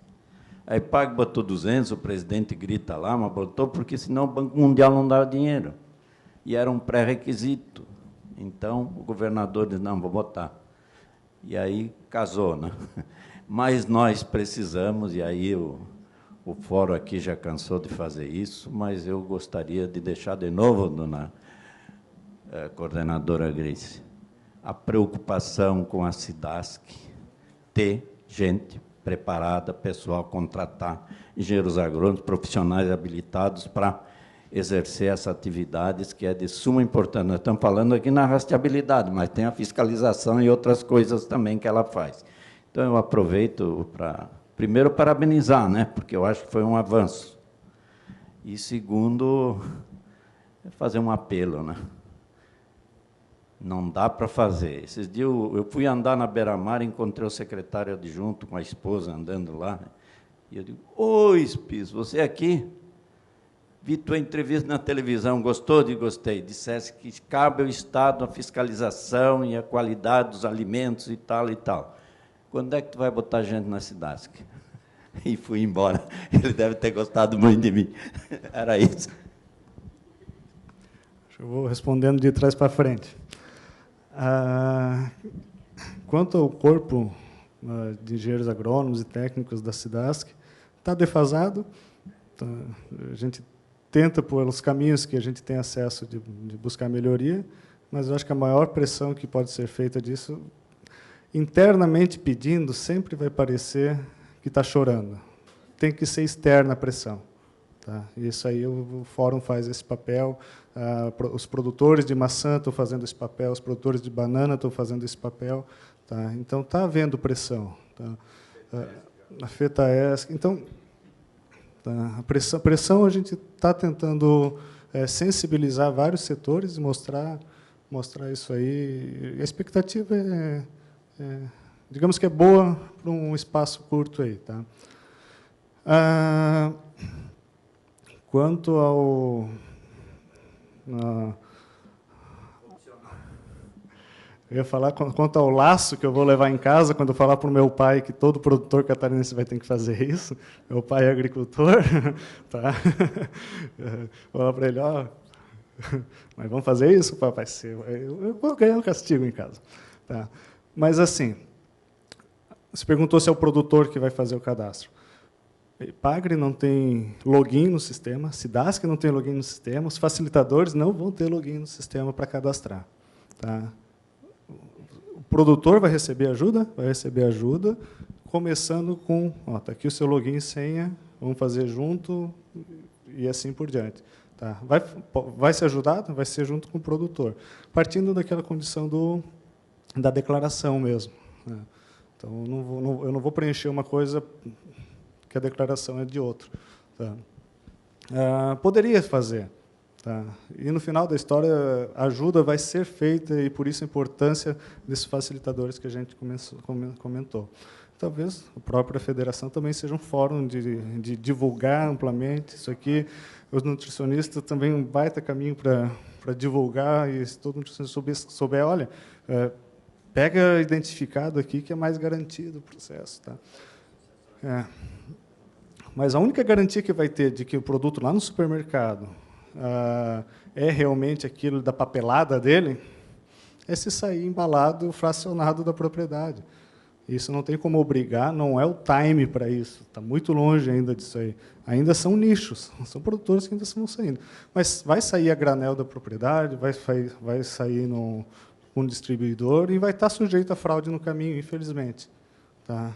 A EPAG botou 200, o presidente grita lá, mas botou porque, senão, o Banco Mundial não dava dinheiro. E era um pré-requisito. Então, o governador disse, não, vou botar. E aí casou, né? Mas nós precisamos, e aí o fórum aqui já cansou de fazer isso, mas eu gostaria de deixar de novo, dona coordenadora Grace, a preocupação com a SIDASC, ter gente preparada, pessoal, contratar engenheiros agrônomos, profissionais habilitados para exercer essas atividades que é de suma importância. Nós estamos falando aqui na rastreabilidade, mas tem a fiscalização e outras coisas também que ela faz. Então, eu aproveito para, primeiro, parabenizar, né, porque eu acho que foi um avanço. E, segundo, fazer um apelo, né? Não dá para fazer. Esses dias eu fui andar na beira-mar, encontrei o secretário adjunto com a esposa andando lá, e eu digo, oi, Spis, você é aqui? Vi tua entrevista na televisão, gostou? Gostei. Dissesse que cabe ao Estado a fiscalização e a qualidade dos alimentos e tal e tal. Quando é que tu vai botar gente na SIDASC? E fui embora. Ele deve ter gostado muito de mim. Era isso. Eu vou respondendo de trás para frente. Quanto ao corpo de engenheiros agrônomos e técnicos da SIDASC, está defasado. A gente tenta, pelos caminhos que a gente tem acesso, de buscar melhoria, mas eu acho que a maior pressão que pode ser feita disso, internamente pedindo, sempre vai parecer que está chorando. Tem que ser externa a pressão. Tá? Isso aí o Fórum faz esse papel, os produtores de maçã estão fazendo esse papel, os produtores de banana estão fazendo esse papel. Tá? Então, está havendo pressão. Tá? A FETAESC. Então, tá, a pressão a gente está tentando sensibilizar vários setores e mostrar isso aí. A expectativa digamos que é boa para um espaço curto aí, tá? Quanto ao eu ia falar quanto ao laço que eu vou levar em casa quando eu falar para o meu pai que todo produtor catarinense vai ter que fazer isso. Meu pai é agricultor, tá? Vou falar para ele, ó, mas vamos fazer isso, papai? Eu vou ganhar um castigo em casa, tá? Mas assim, você perguntou se é o produtor que vai fazer o cadastro. Epagre não tem login no sistema, SIDASC não tem login no sistema, os facilitadores não vão ter login no sistema para cadastrar, tá? O produtor vai receber ajuda? Vai receber ajuda, começando com, ó, tá aqui o seu login e senha, vamos fazer junto e assim por diante. Tá? Vai ser ajudado? Vai ser junto com o produtor, partindo daquela condição da declaração mesmo, né? Então, eu não vou preencher uma coisa que a declaração é de outro. Tá? Poderia fazer. Tá? E, no final da história, a ajuda vai ser feita, e, por isso, a importância desses facilitadores que a gente comentou. Talvez a própria federação também seja um fórum de divulgar amplamente isso aqui. Os nutricionistas também um baita caminho para divulgar, e se todo nutricionista souber, olha, pega identificado aqui que é mais garantido o processo. Tá? Mas a única garantia que vai ter de que o produto lá no supermercado é realmente aquilo da papelada dele é se sair embalado, fracionado da propriedade. Isso não tem como obrigar, não é o time para isso. Está muito longe ainda disso aí. Ainda são nichos, são produtores que ainda estão saindo. Mas vai sair a granel da propriedade, vai sair um distribuidor e vai estar sujeito a fraude no caminho, infelizmente. Tá?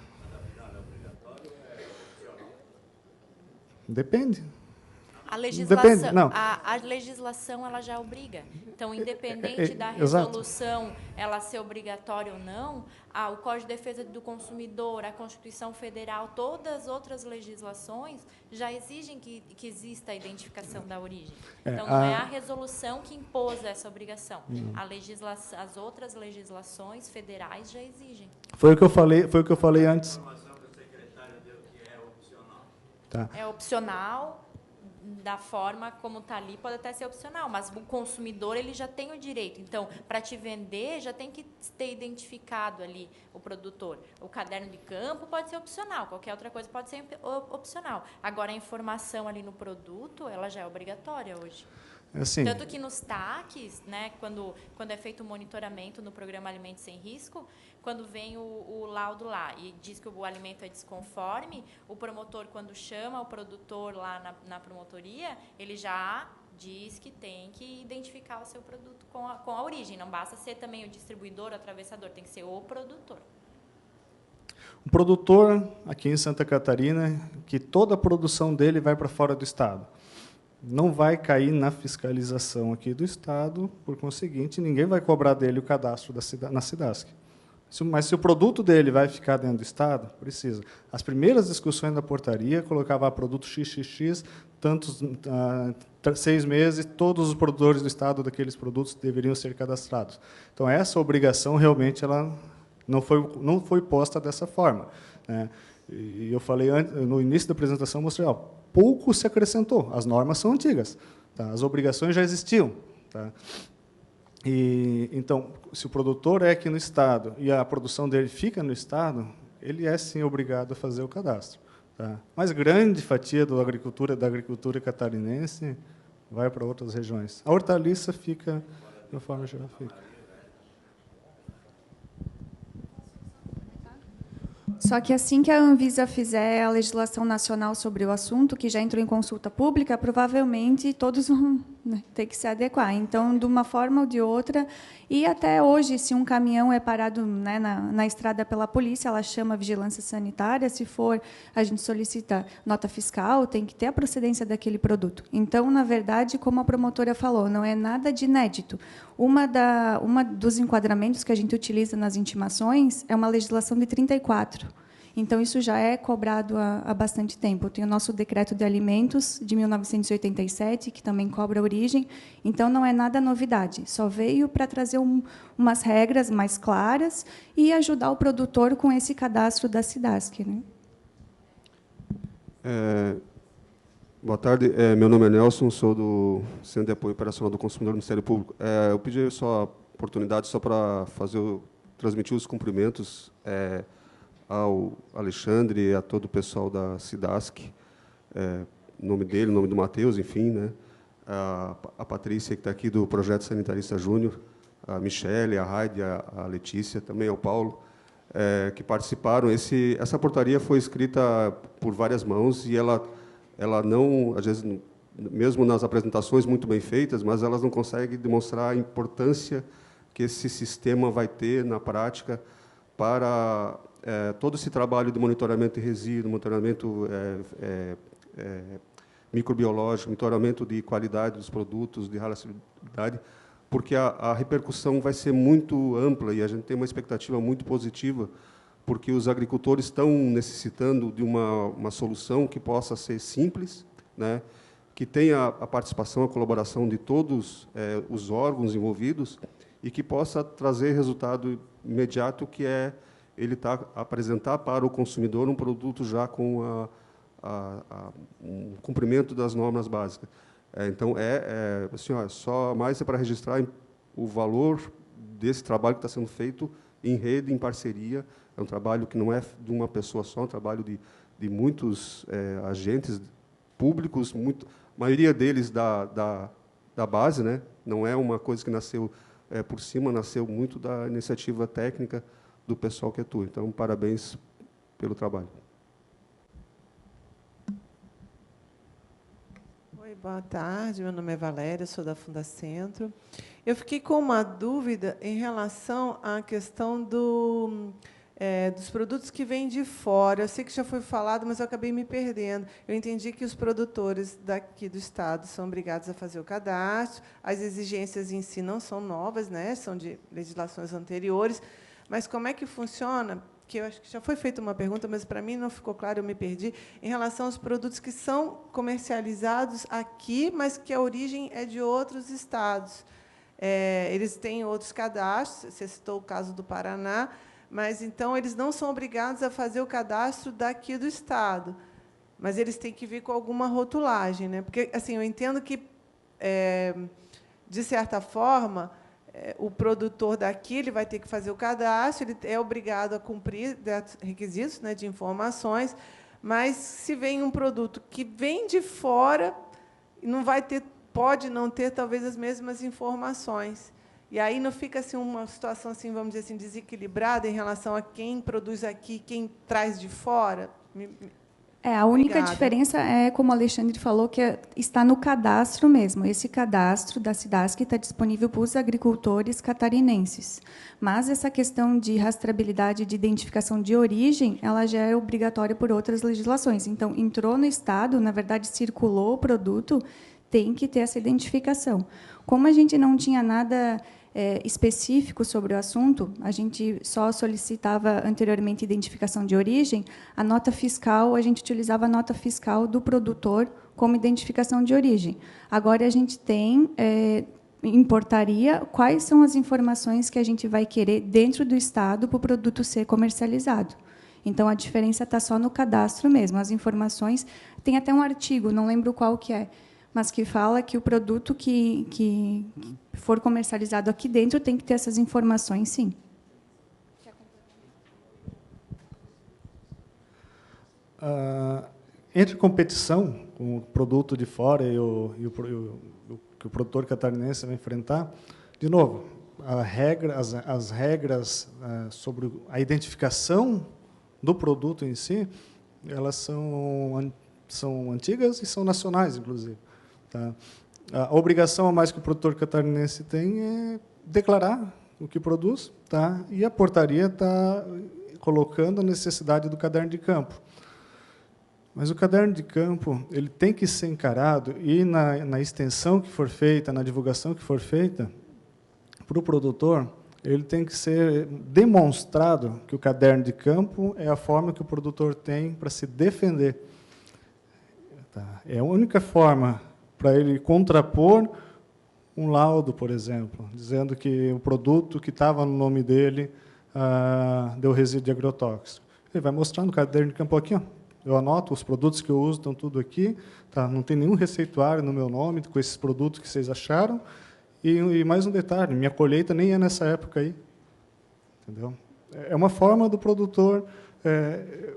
Depende. A legislação, Depende, não. a legislação ela já obriga. Então, independente da exato. resolução ela ser obrigatória ou não, o Código de Defesa do Consumidor, a Constituição Federal, todas as outras legislações já exigem que exista a identificação da origem. Então, não é a resolução que impôs essa obrigação. As outras legislações federais já exigem. Foi o que eu falei antes. Tá. É opcional. Da forma como está ali, pode até ser opcional, mas o consumidor ele já tem o direito. Então, para te vender, já tem que ter identificado ali o produtor. O caderno de campo pode ser opcional, qualquer outra coisa pode ser opcional. Agora, a informação ali no produto, ela já é obrigatória hoje. Assim, tanto que nos TACs, né, quando é feito o monitoramento no programa Alimentos Sem Risco, quando vem o laudo lá e diz que o alimento é desconforme, o promotor, quando chama o produtor lá na promotoria, ele já diz que tem que identificar o seu produto com a origem. Não basta ser também o distribuidor, o atravessador, tem que ser o produtor. O produtor, aqui em Santa Catarina, que toda a produção dele vai para fora do Estado, não vai cair na fiscalização aqui do Estado, por conseguinte, ninguém vai cobrar dele o cadastro na SIDASC. Mas se o produto dele vai ficar dentro do Estado, precisa. As primeiras discussões da portaria colocavam produto XXX, tantos 6 meses, todos os produtores do Estado daqueles produtos deveriam ser cadastrados. Então, essa obrigação, realmente, ela não foi posta dessa forma, né? E eu falei no início da apresentação, mostrei, pouco se acrescentou. As normas são antigas, tá? As obrigações já existiam, tá? Então, se o produtor é aqui no Estado e a produção dele fica no Estado, ele é, sim, obrigado a fazer o cadastro. Tá? Mas grande fatia da agricultura catarinense vai para outras regiões. A hortaliça fica, de uma forma geral, fica. Só que assim que a Anvisa fizer a legislação nacional sobre o assunto, que já entrou em consulta pública, provavelmente todos vão ter que se adequar. Então, de uma forma ou de outra, e até hoje, se um caminhão é parado, né, na estrada pela polícia, ela chama a vigilância sanitária, se for, a gente solicita nota fiscal, tem que ter a procedência daquele produto. Então, na verdade, como a promotora falou, não é nada de inédito. Uma dos enquadramentos que a gente utiliza nas intimações é uma legislação de 34. Então, isso já é cobrado há bastante tempo. Tem o nosso Decreto de Alimentos, de 1987, que também cobra a origem. Então, não é nada novidade. Só veio para trazer umas regras mais claras e ajudar o produtor com esse cadastro da SIDASC, né? Boa tarde. Meu nome é Nelson, sou do Centro de Apoio Operacional do Consumidor do Ministério Público. Eu pedi só a oportunidade só para transmitir os cumprimentos ao Alexandre e a todo o pessoal da SIDASC, em nome dele, em nome do Matheus, enfim, né? A Patrícia, que está aqui do Projeto Sanitarista Júnior, a Michele, a Raide, a Letícia, também ao Paulo, que participaram. Essa portaria foi escrita por várias mãos e ela não, às vezes, mesmo nas apresentações muito bem feitas, mas elas não conseguem demonstrar a importância que esse sistema vai ter na prática para todo esse trabalho de monitoramento de resíduo, monitoramento microbiológico, monitoramento de qualidade dos produtos, de rastreabilidade, porque a repercussão vai ser muito ampla e a gente tem uma expectativa muito positiva, porque os agricultores estão necessitando de uma solução que possa ser simples, né, que tenha a participação, a colaboração de todos os órgãos envolvidos e que possa trazer resultado imediato, que é ele apresentar para o consumidor um produto já com um cumprimento das normas básicas. Então, assim, só mais para registrar o valor desse trabalho que está sendo feito em rede, em parceria. É um trabalho que não é de uma pessoa só, é um trabalho de muitos agentes públicos, a maioria deles da base, né? Não é uma coisa que nasceu por cima, nasceu muito da iniciativa técnica do pessoal que atua. Então, parabéns pelo trabalho. Oi, boa tarde. Meu nome é Valéria, sou da Fundacentro. Eu fiquei com uma dúvida em relação à questão dos produtos que vêm de fora. Eu sei que já foi falado, mas eu acabei me perdendo. Eu entendi que os produtores daqui do Estado são obrigados a fazer o cadastro, as exigências em si não são novas, né? São de legislações anteriores, mas como é que funciona? Que eu acho que já foi feita uma pergunta, mas para mim não ficou claro, eu me perdi, em relação aos produtos que são comercializados aqui, mas que a origem é de outros estados. Eles têm outros cadastros, você citou o caso do Paraná, mas, então, eles não são obrigados a fazer o cadastro daqui do Estado, mas eles têm que vir com alguma rotulagem, né? Porque, assim, eu entendo que, de certa forma, o produtor daqui ele vai ter que fazer o cadastro, ele é obrigado a cumprir requisitos, né, de informações, mas, se vem um produto que vem de fora, não vai ter, pode não ter, talvez, as mesmas informações. E aí não fica assim uma situação assim, vamos dizer assim, desequilibrada em relação a quem produz aqui, quem traz de fora? A única diferença é, como o Alexandre falou, que está no cadastro mesmo. Esse cadastro da SIDASC está disponível para os agricultores catarinenses. Mas essa questão de rastreabilidade, de identificação de origem, ela já é obrigatória por outras legislações. Então, entrou no Estado, na verdade, circulou o produto, tem que ter essa identificação. Como a gente não tinha nada específico sobre o assunto, a gente só solicitava anteriormente identificação de origem, a nota fiscal, a gente utilizava a nota fiscal do produtor como identificação de origem. Agora, a gente tem, em portaria, quais são as informações que a gente vai querer dentro do Estado para o produto ser comercializado. Então, a diferença está só no cadastro mesmo. As informações... Tem até um artigo, não lembro qual que é, mas que fala que o produto que for comercializado aqui dentro tem que ter essas informações, sim. Entre competição com o produto de fora e que o produtor catarinense vai enfrentar, de novo, as regras sobre a identificação do produto em si, elas são antigas e são nacionais, inclusive. Tá? A obrigação a mais que o produtor catarinense tem é declarar o que produz, tá? E a portaria está colocando a necessidade do caderno de campo. Mas o caderno de campo ele tem que ser encarado, e na extensão que for feita, na divulgação que for feita, para o produtor, ele tem que ser demonstrado que o caderno de campo é a forma que o produtor tem para se defender. Tá? É a única forma para ele contrapor um laudo, por exemplo, dizendo que o produto que estava no nome dele deu resíduo de agrotóxico. Ele vai mostrar no caderno de campo aqui, ó. Eu anoto os produtos que eu uso, estão tudo aqui, tá? Não tem nenhum receituário no meu nome com esses produtos que vocês acharam. E mais um detalhe, minha colheita nem é nessa época aí. Entendeu? É uma forma do produtor...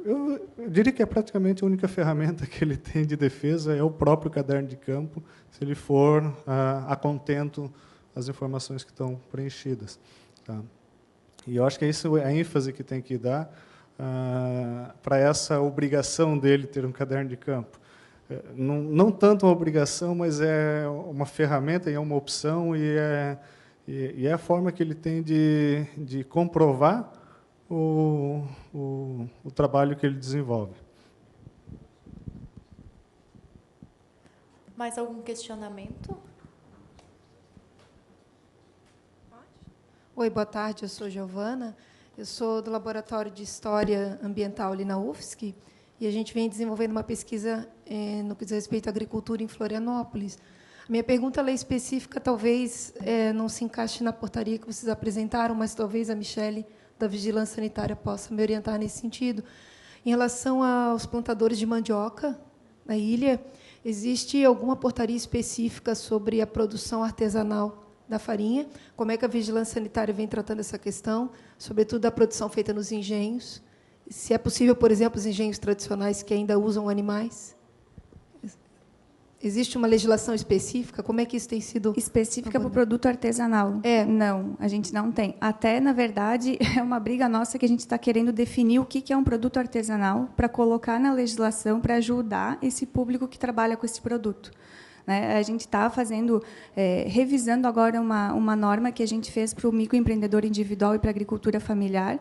eu diria que é praticamente a única ferramenta que ele tem de defesa é o próprio caderno de campo, se ele for a contento as informações que estão preenchidas. Tá? E eu acho que é isso a ênfase que tem que dar para essa obrigação dele ter um caderno de campo. Não tanto uma obrigação, mas é uma ferramenta e é uma opção e é a forma que ele tem de comprovar o trabalho que ele desenvolve. Mais algum questionamento? Oi, boa tarde, eu sou Giovana, eu sou do Laboratório de História Ambiental ali na UFSC, e a gente vem desenvolvendo uma pesquisa no que diz respeito à agricultura em Florianópolis. A minha pergunta ela é específica, talvez não se encaixe na portaria que vocês apresentaram, mas talvez a Michele, da Vigilância Sanitária, possa me orientar nesse sentido. Em relação aos plantadores de mandioca na ilha, existe alguma portaria específica sobre a produção artesanal da farinha? Como é que a Vigilância Sanitária vem tratando essa questão, sobretudo da produção feita nos engenhos? Se é possível, por exemplo, os engenhos tradicionais que ainda usam animais? Existe uma legislação específica? Como é que isso tem sido... Específica para o produto artesanal? Não, a gente não tem. Até, na verdade, é uma briga nossa que a gente está querendo definir o que é um produto artesanal para colocar na legislação para ajudar esse público que trabalha com esse produto. A gente está revisando agora uma norma que a gente fez para o microempreendedor individual e para a agricultura familiar,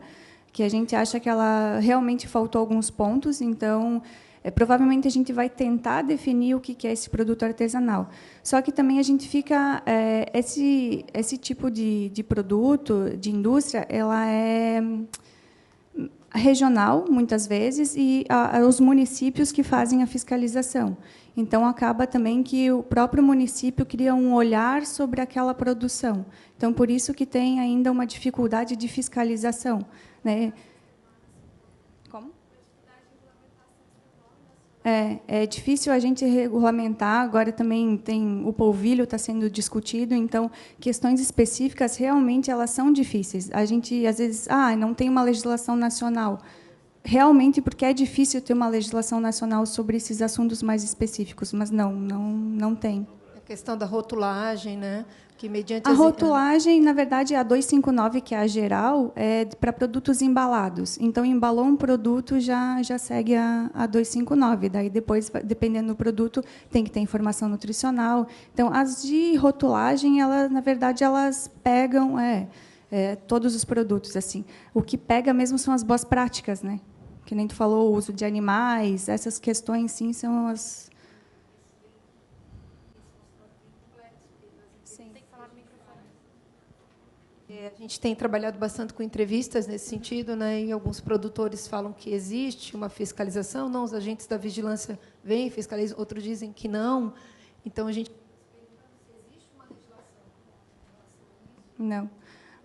que a gente acha que ela realmente faltou alguns pontos, então, provavelmente a gente vai tentar definir o que é esse produto artesanal. Só que também a gente fica... esse tipo de produto, de indústria, ela é regional, muitas vezes, e os municípios que fazem a fiscalização. Então, acaba também que o próprio município cria um olhar sobre aquela produção. Então, por isso que tem ainda uma dificuldade de fiscalização. Como? É difícil a gente regulamentar. Agora também tem o polvilho está sendo discutido, então questões específicas realmente elas são difíceis. A gente às vezes não tem uma legislação nacional. Realmente porque é difícil ter uma legislação nacional sobre esses assuntos mais específicos, mas não tem. A questão da rotulagem, né? Que mediante a rotulagem, na verdade, a 259, que é a geral, é para produtos embalados. Então, embalou um produto, já segue a 259. Daí, depois, dependendo do produto, tem que ter informação nutricional. Então, as de rotulagem, na verdade, elas pegam todos os produtos. Assim. O que pega mesmo são as boas práticas, né? Que nem tu falou, o uso de animais, essas questões, sim, são as... A gente tem trabalhado bastante com entrevistas nesse sentido, né? E alguns produtores falam que existe uma fiscalização, não, os agentes da vigilância vêm, fiscalizam, outros dizem que não. Então, a gente... Não.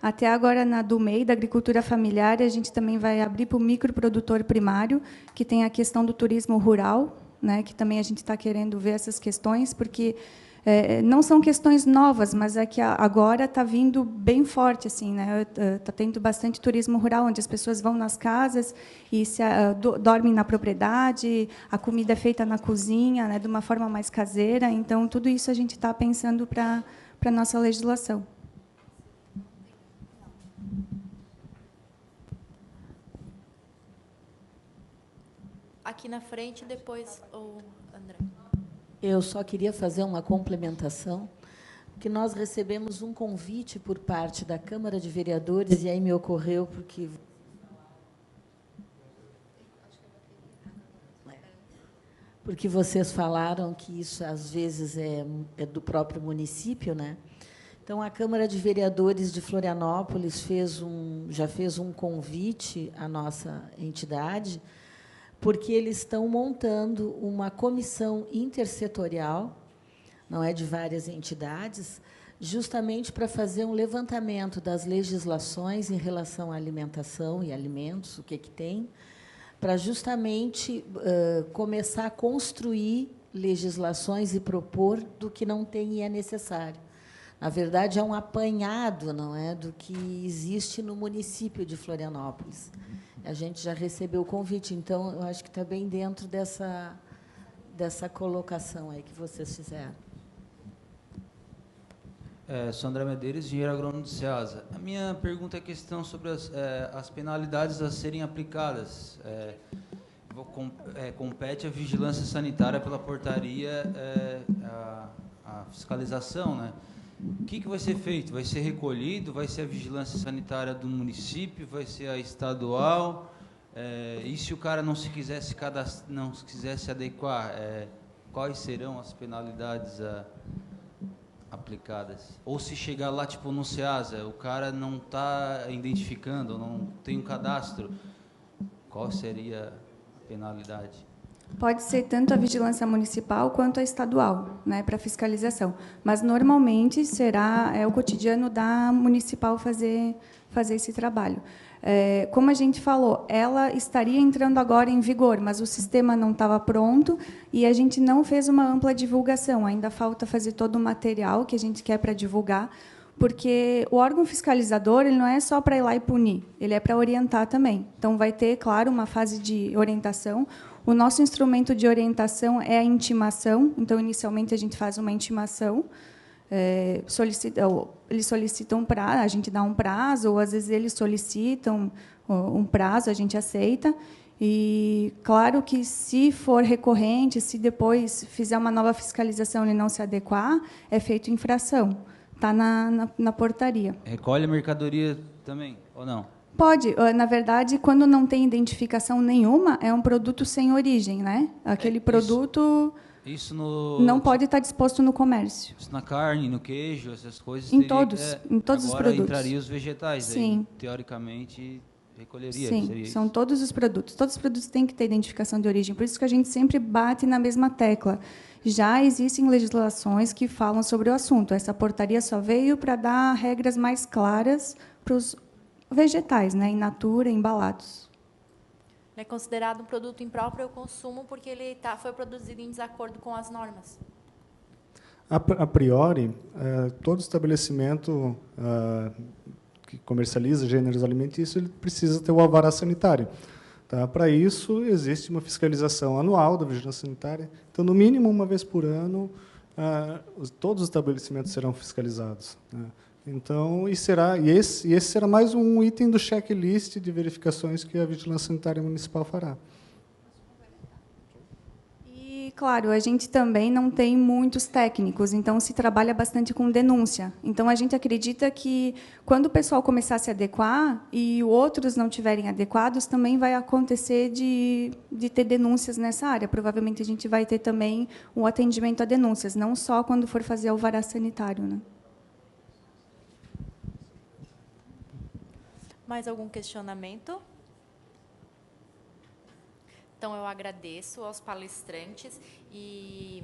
Até agora, na do MEI, da agricultura familiar, a gente também vai abrir para o microprodutor primário, que tem a questão do turismo rural, né? Que também a gente está querendo ver essas questões, porque... não são questões novas, mas é que agora está vindo bem forte, assim, né? Está tendo bastante turismo rural, onde as pessoas vão nas casas e dormem na propriedade, a comida é feita na cozinha, né? De uma forma mais caseira. Então, tudo isso a gente está pensando para a nossa legislação. Aqui na frente, depois o André. Eu só queria fazer uma complementação, que nós recebemos um convite por parte da Câmara de Vereadores, e aí me ocorreu, porque vocês falaram que isso, às vezes, é do próprio município, né? Então, a Câmara de Vereadores de Florianópolis já fez um convite à nossa entidade, porque eles estão montando uma comissão intersetorial, não é, de várias entidades, justamente para fazer um levantamento das legislações em relação à alimentação e alimentos, o que tem, para justamente começar a construir legislações e propor do que não tem e é necessário. Na verdade, é um apanhado, não é, do que existe no município de Florianópolis. A gente já recebeu o convite, então eu acho que está bem dentro dessa colocação aí que vocês fizeram. Sou André Medeiros, engenheiro agrônomo do SEASA. A minha pergunta é a questão sobre as penalidades a serem aplicadas. Compete a vigilância sanitária pela portaria, a fiscalização, né? O que vai ser feito? Vai ser recolhido? Vai ser a vigilância sanitária do município? Vai ser a estadual? E se o cara não se quisesse adequar, quais serão as penalidades aplicadas? Ou se chegar lá, tipo no SEASA, o cara não está identificando, não tem um cadastro, qual seria a penalidade? Pode ser tanto a vigilância municipal quanto a estadual, né, para fiscalização. Mas, normalmente, é o cotidiano da municipal fazer esse trabalho. Como a gente falou, ela estaria entrando agora em vigor, mas o sistema não estava pronto e a gente não fez uma ampla divulgação. Ainda falta fazer todo o material que a gente quer para divulgar, porque o órgão fiscalizador ele não é só para ir lá e punir, ele é para orientar também. Então, vai ter, claro, uma fase de orientação. O nosso instrumento de orientação é a intimação. Então, inicialmente, a gente faz uma intimação. Eles solicitam prazo, a gente dá um prazo, ou, às vezes, eles solicitam um prazo, a gente aceita. E, claro que, se for recorrente, se depois fizer uma nova fiscalização e não se adequar, é feito infração. Está na portaria. Recolhe a mercadoria também, ou não? Pode. Na verdade, quando não tem identificação nenhuma, é um produto sem origem, né? Aquele produto isso não pode estar disposto no comércio. Isso na carne, no queijo, essas coisas. Em todos os produtos. Agora entrariam os vegetais. Sim. Aí, teoricamente, recolheria. Sim, são todos os produtos. Todos os produtos têm que ter identificação de origem. Por isso que a gente sempre bate na mesma tecla. Já existem legislações que falam sobre o assunto. Essa portaria só veio para dar regras mais claras para os vegetais, né, in natura, embalados. Ele é considerado um produto impróprio ao consumo porque ele foi produzido em desacordo com as normas. A priori, todo estabelecimento que comercializa gêneros alimentícios ele precisa ter o alvará sanitário. Tá? Para isso, existe uma fiscalização anual da vigilância sanitária. Então, no mínimo, uma vez por ano, todos os estabelecimentos serão fiscalizados. Né? Então, esse será mais um item do checklist de verificações que a Vigilância Sanitária Municipal fará. E, claro, a gente também não tem muitos técnicos, então se trabalha bastante com denúncia. Então, a gente acredita que, quando o pessoal começar a se adequar e outros não estiverem adequados, também vai acontecer de ter denúncias nessa área. Provavelmente, a gente vai ter também um atendimento a denúncias, não só quando for fazer o alvará sanitário, né? Mais algum questionamento? Então, eu agradeço aos palestrantes e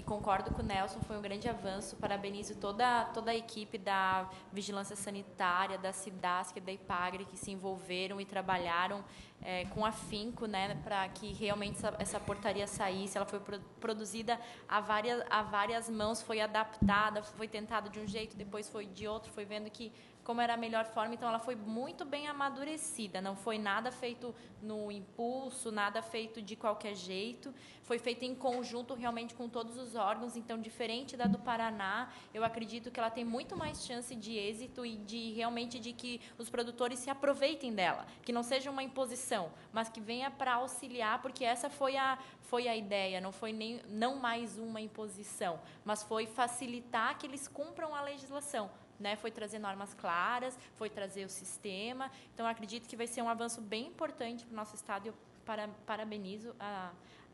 concordo com o Nelson, foi um grande avanço. Parabenizo toda a equipe da Vigilância Sanitária, da SIDASC e da IPAGRE, que se envolveram e trabalharam com afinco, né, para que realmente essa portaria saísse. Ela foi produzida a várias mãos, foi adaptada, foi tentada de um jeito, depois foi de outro, foi vendo que como era a melhor forma, então ela foi muito bem amadurecida, não foi nada feito no impulso, nada feito de qualquer jeito, foi feito em conjunto realmente com todos os órgãos, então, diferente da do Paraná, eu acredito que ela tem muito mais chance de êxito e realmente de que os produtores se aproveitem dela, que não seja uma imposição, mas que venha para auxiliar, porque essa foi a ideia, não foi não mais uma imposição, mas foi facilitar que eles cumpram a legislação. Né, foi trazer normas claras, foi trazer o sistema. Então, acredito que vai ser um avanço bem importante para o nosso Estado e eu parabenizo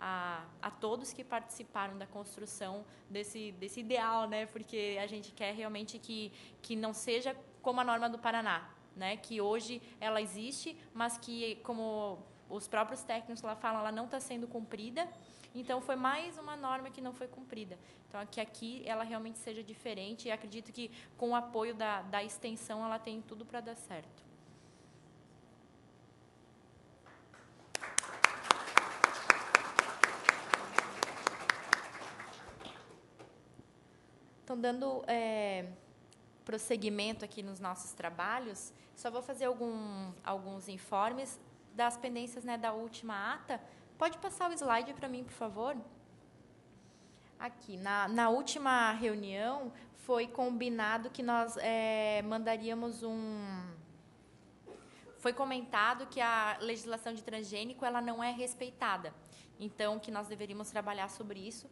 a todos que participaram da construção desse ideal, né? Porque a gente quer realmente que não seja como a norma do Paraná, né? Que hoje ela existe, mas que, como os próprios técnicos lá falam, ela não está sendo cumprida. Então, foi mais uma norma que não foi cumprida. Então, que aqui ela realmente seja diferente, e acredito que, com o apoio da extensão, ela tem tudo para dar certo. Então, dando prosseguimento aqui nos nossos trabalhos, só vou fazer alguns informes das pendências, né, da última ata. Pode passar o slide para mim, por favor? Aqui, na última reunião, foi combinado que nós mandaríamos Foi comentado que a legislação de transgênico ela não é respeitada. Então, que nós deveríamos trabalhar sobre isso.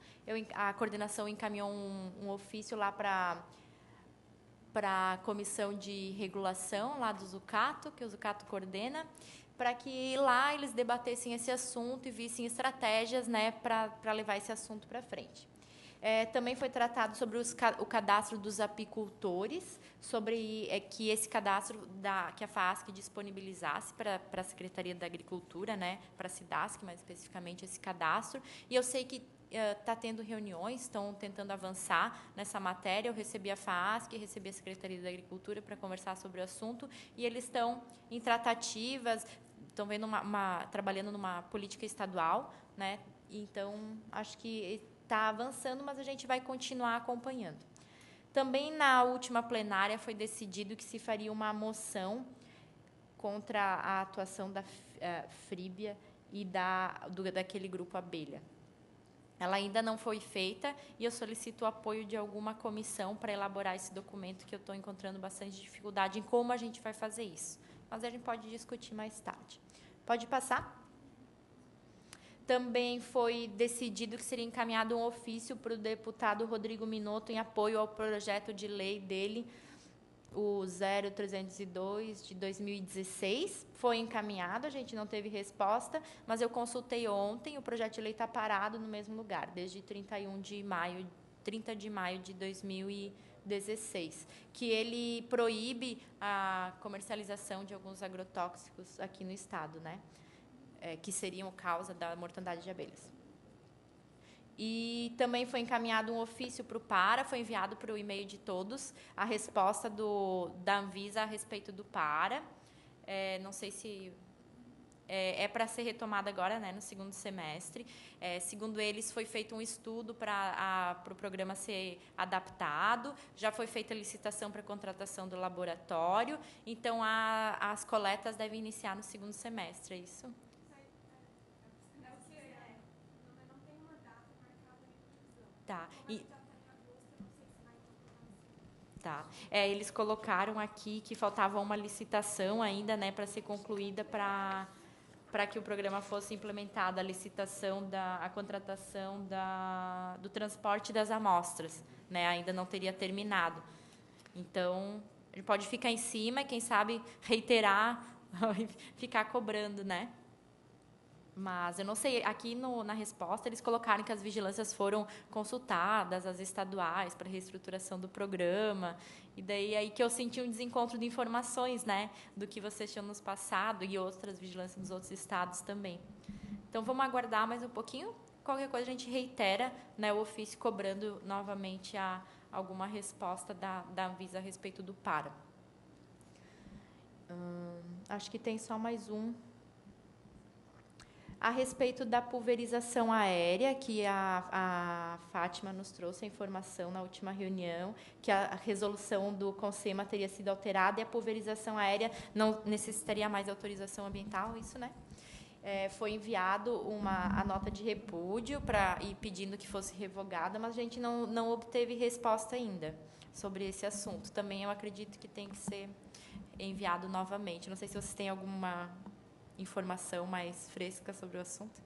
A coordenação encaminhou um ofício lá para a comissão de regulação lá do Zucato, que o Zucato coordena, para que lá eles debatessem esse assunto e vissem estratégias, né, para levar esse assunto para frente. Também foi tratado sobre o cadastro dos apicultores, sobre que esse cadastro que a FAASC disponibilizasse para a Secretaria da Agricultura, né, para a SIDASC, mais especificamente esse cadastro. E eu sei que está tendo reuniões, estão tentando avançar nessa matéria. Eu recebi a FAASC, recebi a Secretaria da Agricultura para conversar sobre o assunto, e eles estão em tratativas, estão vendo trabalhando numa política estadual, né? Então, acho que está avançando, mas a gente vai continuar acompanhando. Também, na última plenária, foi decidido que se faria uma moção contra a atuação da Fríbia e daquele grupo Abelha. Ela ainda não foi feita e eu solicito o apoio de alguma comissão para elaborar esse documento, que eu estou encontrando bastante dificuldade em como a gente vai fazer isso. Mas a gente pode discutir mais tarde. Pode passar? Também foi decidido que seria encaminhado um ofício para o deputado Rodrigo Minotto em apoio ao projeto de lei dele, o 0302 de 2016. Foi encaminhado, a gente não teve resposta, mas eu consultei ontem, o projeto de lei está parado no mesmo lugar, desde 30 de maio de 2016, que ele proíbe a comercialização de alguns agrotóxicos aqui no estado, né? Que seriam causa da mortandade de abelhas. E também foi encaminhado um ofício para o PARA, foi enviado para o e-mail de todos, a resposta da Anvisa a respeito do PARA. Não sei se para ser retomada agora, né, no segundo semestre. Segundo eles, foi feito um estudo para o programa ser adaptado, já foi feita a licitação para a contratação do laboratório, então as coletas devem iniciar no segundo semestre, é isso? Tá. Tá. Eles colocaram aqui que faltava uma licitação ainda, né, para ser concluída para que o programa fosse implementado, a licitação a contratação do transporte das amostras, né, ainda não teria terminado. Então, ele pode ficar em cima e, quem sabe, reiterar e ficar cobrando, né? Mas eu não sei, aqui na resposta eles colocaram que as vigilâncias foram consultadas, as estaduais, para a reestruturação do programa, e daí aí que eu senti um desencontro de informações, né, do que vocês tinham nos passado e outras vigilâncias dos outros estados também. Então, vamos aguardar mais um pouquinho. Qualquer coisa a gente reitera, né, o ofício cobrando novamente alguma resposta da Anvisa a respeito do PARA. Acho que tem só mais um. A respeito da pulverização aérea, que a Fátima nos trouxe a informação na última reunião, que a resolução do CONSEMA teria sido alterada e a pulverização aérea não necessitaria mais autorização ambiental, isso, né? Foi enviado a nota de repúdio e pedindo que fosse revogada, mas a gente não obteve resposta ainda sobre esse assunto. Também eu acredito que tem que ser enviado novamente. Não sei se vocês têm alguma informação mais fresca sobre o assunto.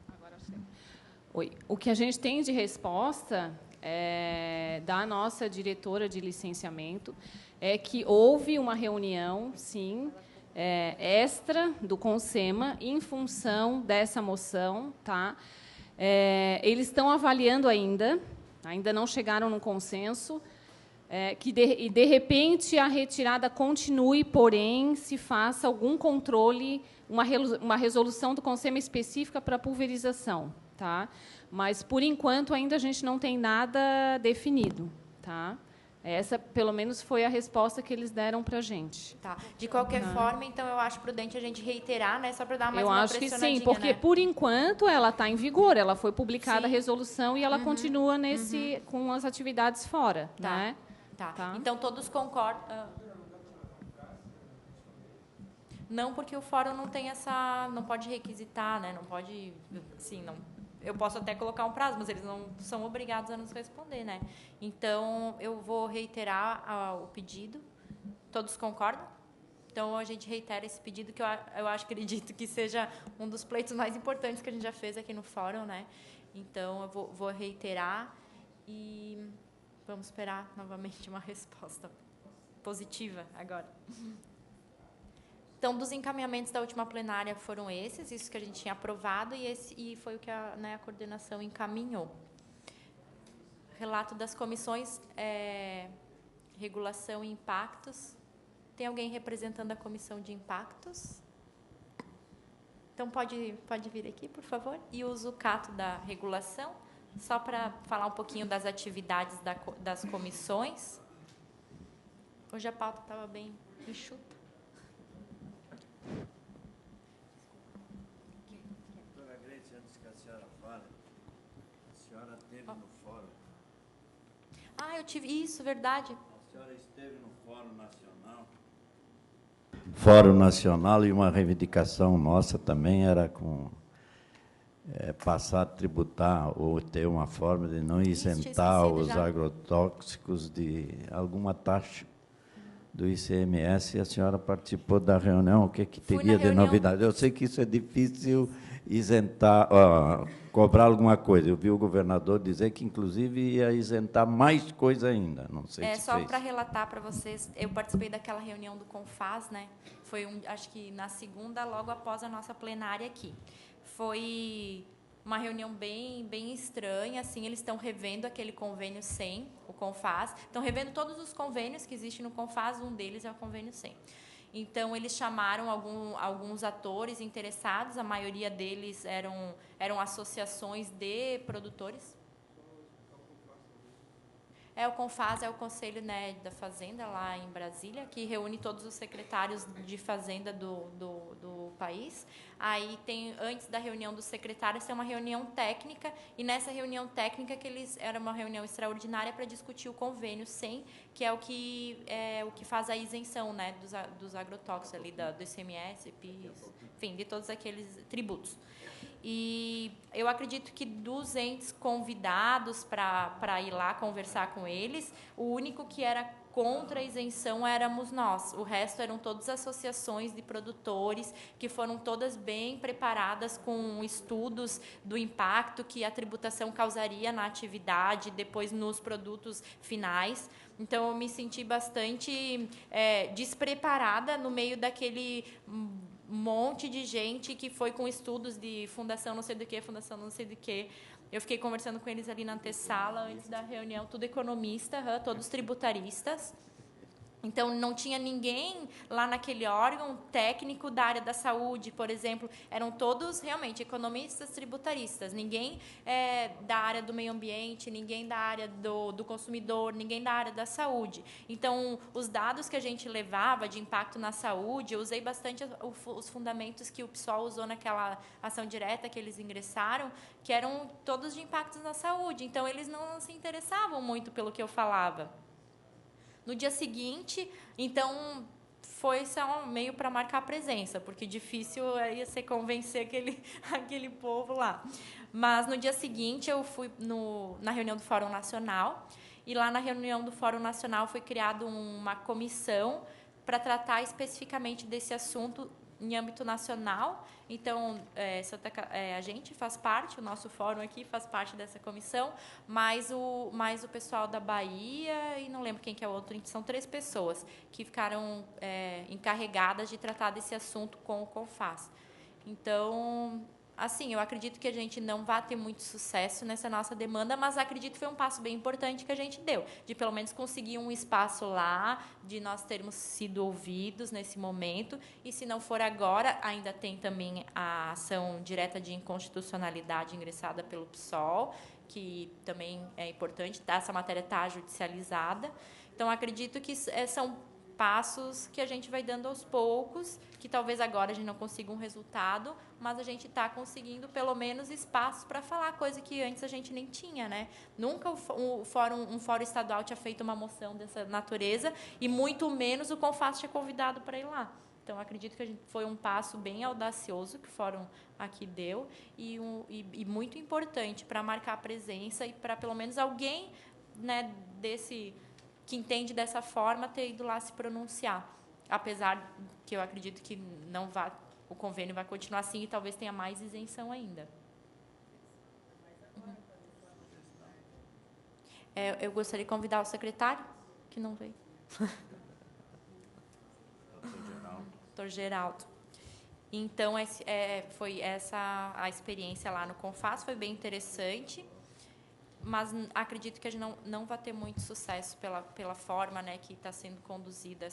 Agora sim. Oi. O que a gente tem de resposta da nossa diretora de licenciamento é que houve uma reunião, sim, extra do CONSEMA em função dessa moção, tá? Eles estão avaliando ainda não chegaram num consenso, que de repente a retirada continue, porém se faça algum controle, uma resolução do CONSEMA específica para pulverização, tá? Mas por enquanto ainda a gente não tem nada definido, tá? Essa, pelo menos, foi a resposta que eles deram para a gente. Tá. De qualquer forma, então, eu acho prudente a gente reiterar, né, só para dar mais uma pressionadinha. Eu acho que sim, porque, por enquanto, ela está em vigor. Ela foi publicada a resolução e ela continua com as atividades fora. Tá. Né? Tá. Então, todos concordam... Não, porque o fórum não tem essa... Não pode requisitar, né? Não pode... Sim, não... Eu posso até colocar um prazo, mas eles não são obrigados a nos responder, né? Então, eu vou reiterar o pedido. Todos concordam? Então, a gente reitera esse pedido, que eu acredito que seja um dos pleitos mais importantes que a gente já fez aqui no fórum, né? Então, eu vou reiterar e vamos esperar novamente uma resposta positiva agora. Então, dos encaminhamentos da última plenária foram esses, isso que a gente tinha aprovado, e foi o que a coordenação encaminhou. Relato das comissões, regulação e impactos. Tem alguém representando a comissão de impactos? Então, pode vir aqui, por favor. E o Zucato da regulação, só para falar um pouquinho das atividades das comissões. Hoje a pauta estava bem enxuta. Doutora Gleice, antes que a senhora fale, a senhora esteve no fórum. Eu tive isso, verdade. A senhora esteve no Fórum Nacional. Fórum Nacional, e uma reivindicação nossa também era passar a tributar ou ter uma forma de não isentar os agrotóxicos de alguma taxa do ICMS. A senhora participou da reunião, o que teria de novidade? Eu sei que isso é difícil isentar, cobrar alguma coisa. Eu vi o governador dizer que, inclusive, ia isentar mais coisa ainda. Não sei se só para relatar para vocês, eu participei daquela reunião do CONFAS, né? Foi, acho que na segunda, logo após a nossa plenária aqui. Foi uma reunião bem estranha, assim, eles estão revendo aquele convênio 100, o CONFAS, estão revendo todos os convênios que existem no CONFAS, um deles é o convênio 100. Então, eles chamaram alguns atores interessados, a maioria deles eram associações de produtores. O CONFAS é o Conselho, né, da Fazenda, lá em Brasília, que reúne todos os secretários de Fazenda do país. Aí, antes da reunião dos secretários, tem uma reunião técnica, e nessa reunião técnica, era uma reunião extraordinária para discutir o convênio 100, que é o que faz a isenção, né, dos agrotóxicos, ali, do ICMS, PIS, enfim, de todos aqueles tributos. E eu acredito que dos entes convidados para ir lá conversar com eles, o único que era contra a isenção éramos nós. O resto eram todas associações de produtores, que foram todas bem preparadas com estudos do impacto que a tributação causaria na atividade, depois nos produtos finais. Então, eu me senti bastante despreparada no meio daquele monte de gente que foi com estudos de fundação não sei do que, fundação não sei do que. Eu fiquei conversando com eles ali na antessala, antes da reunião, tudo economista, todos tributaristas. Então, não tinha ninguém lá naquele órgão técnico da área da saúde, por exemplo. Eram todos, realmente, economistas tributaristas. Ninguém da área do meio ambiente, ninguém da área do consumidor, ninguém da área da saúde. Então, os dados que a gente levava de impacto na saúde, eu usei bastante os fundamentos que o PSOL usou naquela ação direta que eles ingressaram, que eram todos de impactos na saúde. Então, eles não se interessavam muito pelo que eu falava. No dia seguinte, então, foi só meio para marcar a presença, porque difícil ia ser convencer aquele povo lá. Mas, no dia seguinte, eu fui na reunião do Fórum Nacional, e lá na reunião do Fórum Nacional foi criada uma comissão para tratar especificamente desse assunto em âmbito nacional. Então, a gente faz parte, o nosso fórum aqui faz parte dessa comissão, mais o pessoal da Bahia, e não lembro quem que é o outro, são 3 pessoas que ficaram encarregadas de tratar desse assunto com o CONFAS. Então, assim, eu acredito que a gente não vai ter muito sucesso nessa nossa demanda, mas acredito que foi um passo bem importante que a gente deu, de pelo menos conseguir um espaço lá, de nós termos sido ouvidos nesse momento, e se não for agora, ainda tem também a ação direta de inconstitucionalidade ingressada pelo PSOL, que também é importante, essa matéria está judicializada. Então, acredito que são passos que a gente vai dando aos poucos, que talvez agora a gente não consiga um resultado, mas a gente está conseguindo pelo menos espaços para falar, coisa que antes a gente nem tinha, né? Nunca um fórum estadual tinha feito uma moção dessa natureza, e muito menos o CONFAS tinha convidado para ir lá. Então, acredito que foi um passo bem audacioso que o fórum aqui deu, e muito importante para marcar a presença e para pelo menos alguém, né, que entende dessa forma, ter ido lá se pronunciar. Apesar que eu acredito que o convênio vai continuar assim e talvez tenha mais isenção ainda. Eu gostaria de convidar o secretário, que não veio. Dr. Geraldo. Então, foi essa a experiência lá no CONFAS, foi bem interessante, mas acredito que a gente não vai ter muito sucesso pela forma, né, que está sendo conduzida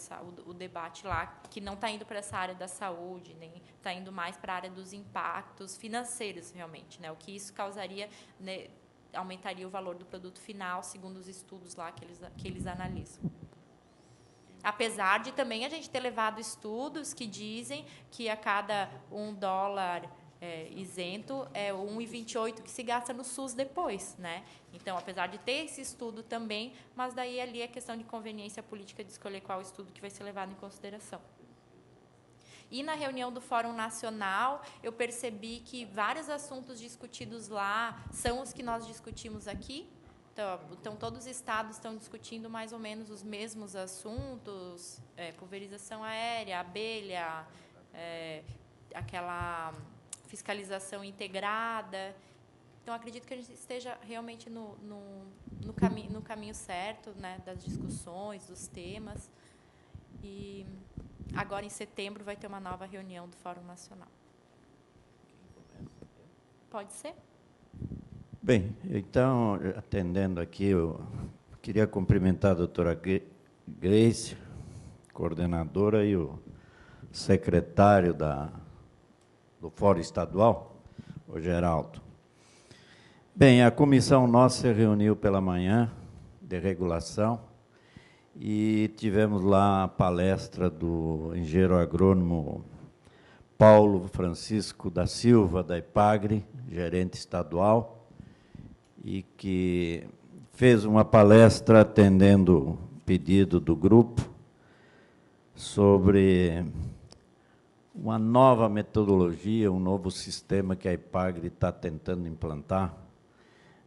o debate lá, que não está indo para essa área da saúde, nem está indo mais para a área dos impactos financeiros, realmente, né, o que isso causaria, né, aumentaria o valor do produto final, segundo os estudos lá que eles analisam. Apesar de também a gente ter levado estudos que dizem que a cada $1 isento é 1,28 que se gasta no SUS depois, né? Então, apesar de ter esse estudo também, mas daí ali é questão de conveniência política de escolher qual estudo que vai ser levado em consideração. E na reunião do Fórum Nacional, eu percebi que vários assuntos discutidos lá são os que nós discutimos aqui. Então todos os estados estão discutindo mais ou menos os mesmos assuntos, pulverização aérea, abelha, aquela fiscalização integrada. Então, acredito que a gente esteja realmente no caminho certo, né, das discussões, dos temas. E agora, em setembro, vai ter uma nova reunião do Fórum Nacional. Pode ser? Bem, então, atendendo aqui, eu queria cumprimentar a doutora Grace, coordenadora, e o secretário do Fórum Estadual, o Geraldo. Bem, a comissão nossa se reuniu pela manhã, de regulação, e tivemos lá a palestra do engenheiro agrônomo Paulo Francisco da Silva, da IPAGRE, gerente estadual, e que fez uma palestra atendendo o pedido do grupo sobre uma nova metodologia, um novo sistema que a IPAGRE está tentando implantar,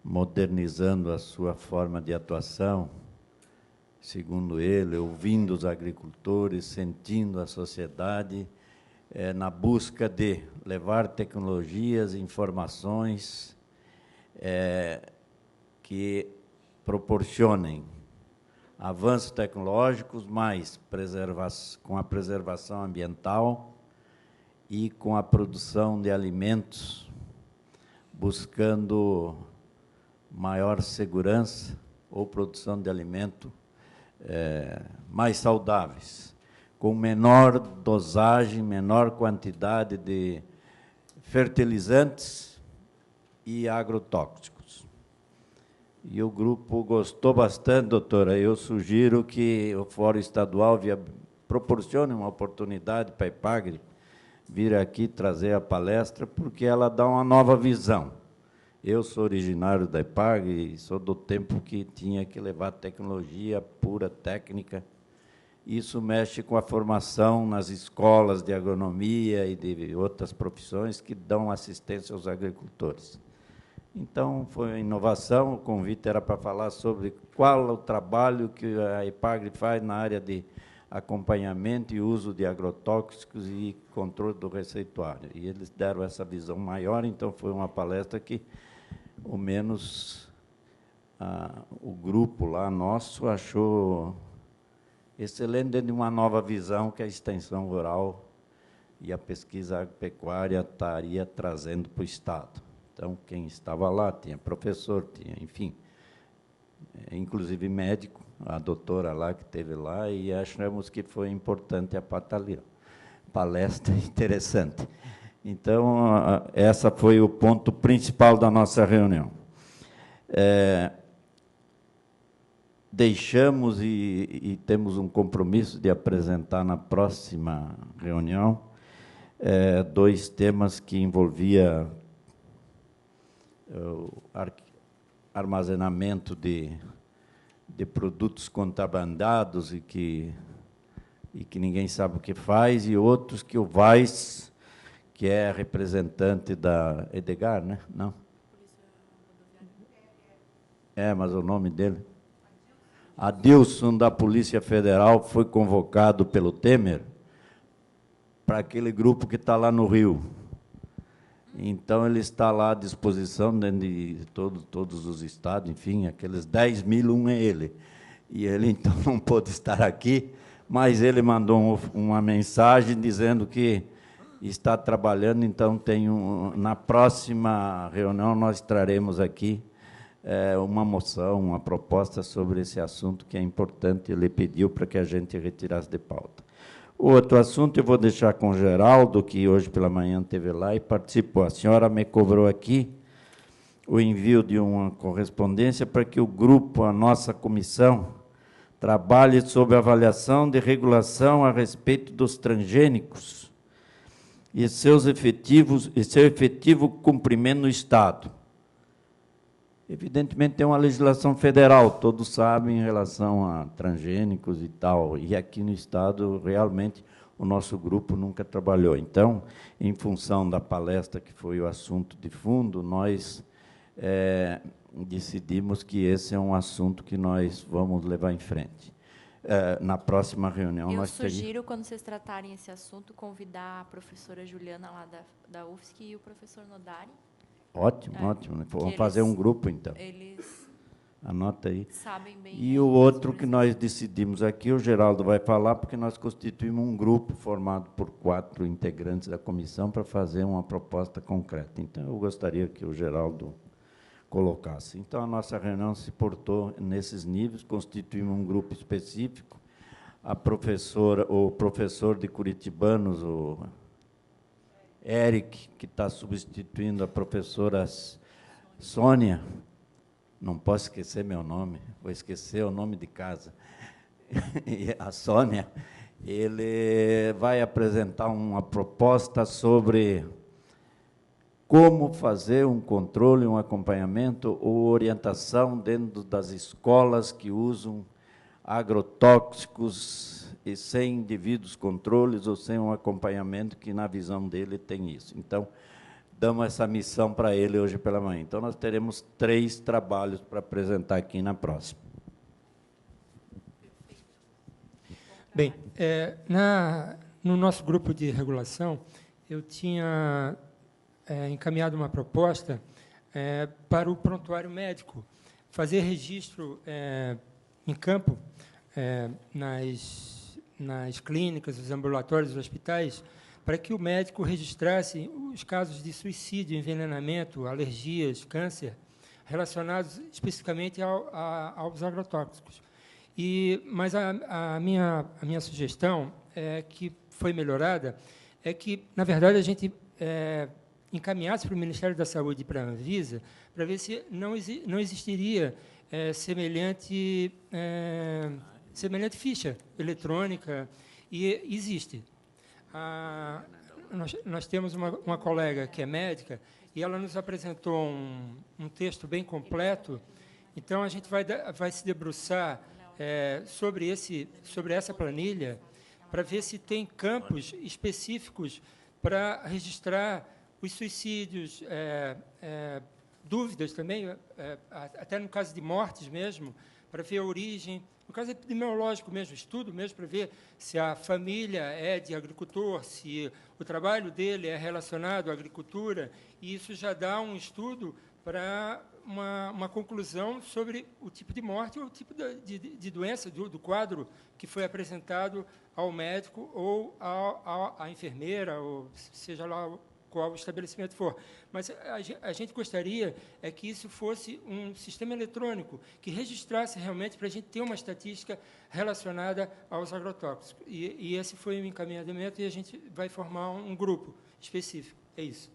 modernizando a sua forma de atuação, segundo ele, ouvindo os agricultores, sentindo a sociedade, na busca de levar tecnologias, informações que proporcionem avanços tecnológicos, mas com a preservação ambiental e com a produção de alimentos, buscando maior segurança ou produção de alimento mais saudáveis, com menor dosagem, menor quantidade de fertilizantes e agrotóxicos. E o grupo gostou bastante, doutora. Eu sugiro que o Fórum Estadual proporcione uma oportunidade para a IPAGRE vir aqui trazer a palestra, porque ela dá uma nova visão. Eu sou originário da IPAGRE e sou do tempo que tinha que levar tecnologia pura, técnica. Isso mexe com a formação nas escolas de agronomia e de outras profissões que dão assistência aos agricultores. Então, foi uma inovação, o convite era para falar sobre qual o trabalho que a IPAGRE faz na área de acompanhamento e uso de agrotóxicos e controle do receituário. E eles deram essa visão maior, então foi uma palestra que, ao menos, o grupo lá nosso achou excelente, dentro de uma nova visão que a extensão rural e a pesquisa agropecuária estaria trazendo para o Estado. Então, quem estava lá, tinha professor, tinha, enfim, inclusive médico, a doutora lá que esteve lá, e achamos que foi importante a palestra interessante. Então, essa foi o ponto principal da nossa reunião. Deixamos e temos um compromisso de apresentar na próxima reunião 2 temas que envolvia o armazenamento de produtos contrabandados e que ninguém sabe o que faz, e outros que o Vaz, que é representante da Edgar, né? Não? Mas o nome dele? Adilson, da Polícia Federal, foi convocado pelo Temer para aquele grupo que está lá no Rio. Então, ele está lá à disposição dentro de todos os estados, enfim, aqueles 10 mil, um é ele. E ele, então, não pôde estar aqui, mas ele mandou uma mensagem dizendo que está trabalhando, então, na próxima reunião nós traremos aqui uma moção, uma proposta sobre esse assunto, que é importante, ele pediu para que a gente retirasse de pauta. O outro assunto eu vou deixar com o Geraldo, que hoje pela manhã esteve lá e participou. A senhora me cobrou aqui o envio de uma correspondência para que o grupo, a nossa comissão, trabalhe sobre avaliação de regulação a respeito dos transgênicos e seu efetivo cumprimento no Estado. Evidentemente, tem uma legislação federal, todos sabem, em relação a transgênicos e tal, e aqui no Estado, realmente, o nosso grupo nunca trabalhou. Então, em função da palestra, que foi o assunto de fundo, nós decidimos que esse é um assunto que nós vamos levar em frente. Na próxima reunião, eu nós sugiro, quando vocês tratarem esse assunto, convidar a professora Juliana, lá da UFSC, e o professor Nodari. Ótimo, ótimo. Vamos fazer um grupo, então. Eles anota aí. Sabem bem. E o outro que nós decidimos aqui, o Geraldo vai falar, porque nós constituímos um grupo formado por 4 integrantes da comissão para fazer uma proposta concreta. Então, eu gostaria que o Geraldo colocasse. Então, a nossa reunião se portou nesses níveis, constituímos um grupo específico. O professor de Curitibanos, o Eric, que está substituindo a professora Sônia, não posso esquecer meu nome, vou esquecer o nome de casa, e a Sônia, ele vai apresentar uma proposta sobre como fazer um controle, um acompanhamento ou orientação dentro das escolas que usam agrotóxicos e sem devidos controles ou sem um acompanhamento que, na visão dele, tem isso. Então, damos essa missão para ele hoje pela manhã. Então, nós teremos 3 trabalhos para apresentar aqui na próxima. Bem, no nosso grupo de regulação, eu tinha encaminhado uma proposta para o prontuário médico, fazer registro em campo, nas clínicas, os ambulatórios, os hospitais, para que o médico registrasse os casos de suicídio, envenenamento, alergias, câncer, relacionados especificamente aos agrotóxicos. Mas a minha sugestão, que foi melhorada, é que, na verdade, a gente encaminhasse para o Ministério da Saúde e para a Anvisa, para ver se não existiria semelhante ficha eletrônica, e existe. Nós temos uma colega que é médica, e ela nos apresentou um texto bem completo, então a gente vai se debruçar sobre essa planilha, para ver se tem campos específicos para registrar os suicídios, dúvidas também, até no caso de mortes mesmo, para ver a origem, no caso epidemiológico mesmo, estudo mesmo para ver se a família é de agricultor, se o trabalho dele é relacionado à agricultura, e isso já dá um estudo para uma conclusão sobre o tipo de morte ou o tipo de doença, do quadro que foi apresentado ao médico ou à enfermeira, ou seja lá qual o estabelecimento for. Mas a gente gostaria que isso fosse um sistema eletrônico que registrasse realmente para a gente ter uma estatística relacionada aos agrotóxicos. E esse foi o encaminhamento, e a gente vai formar um grupo específico. É isso.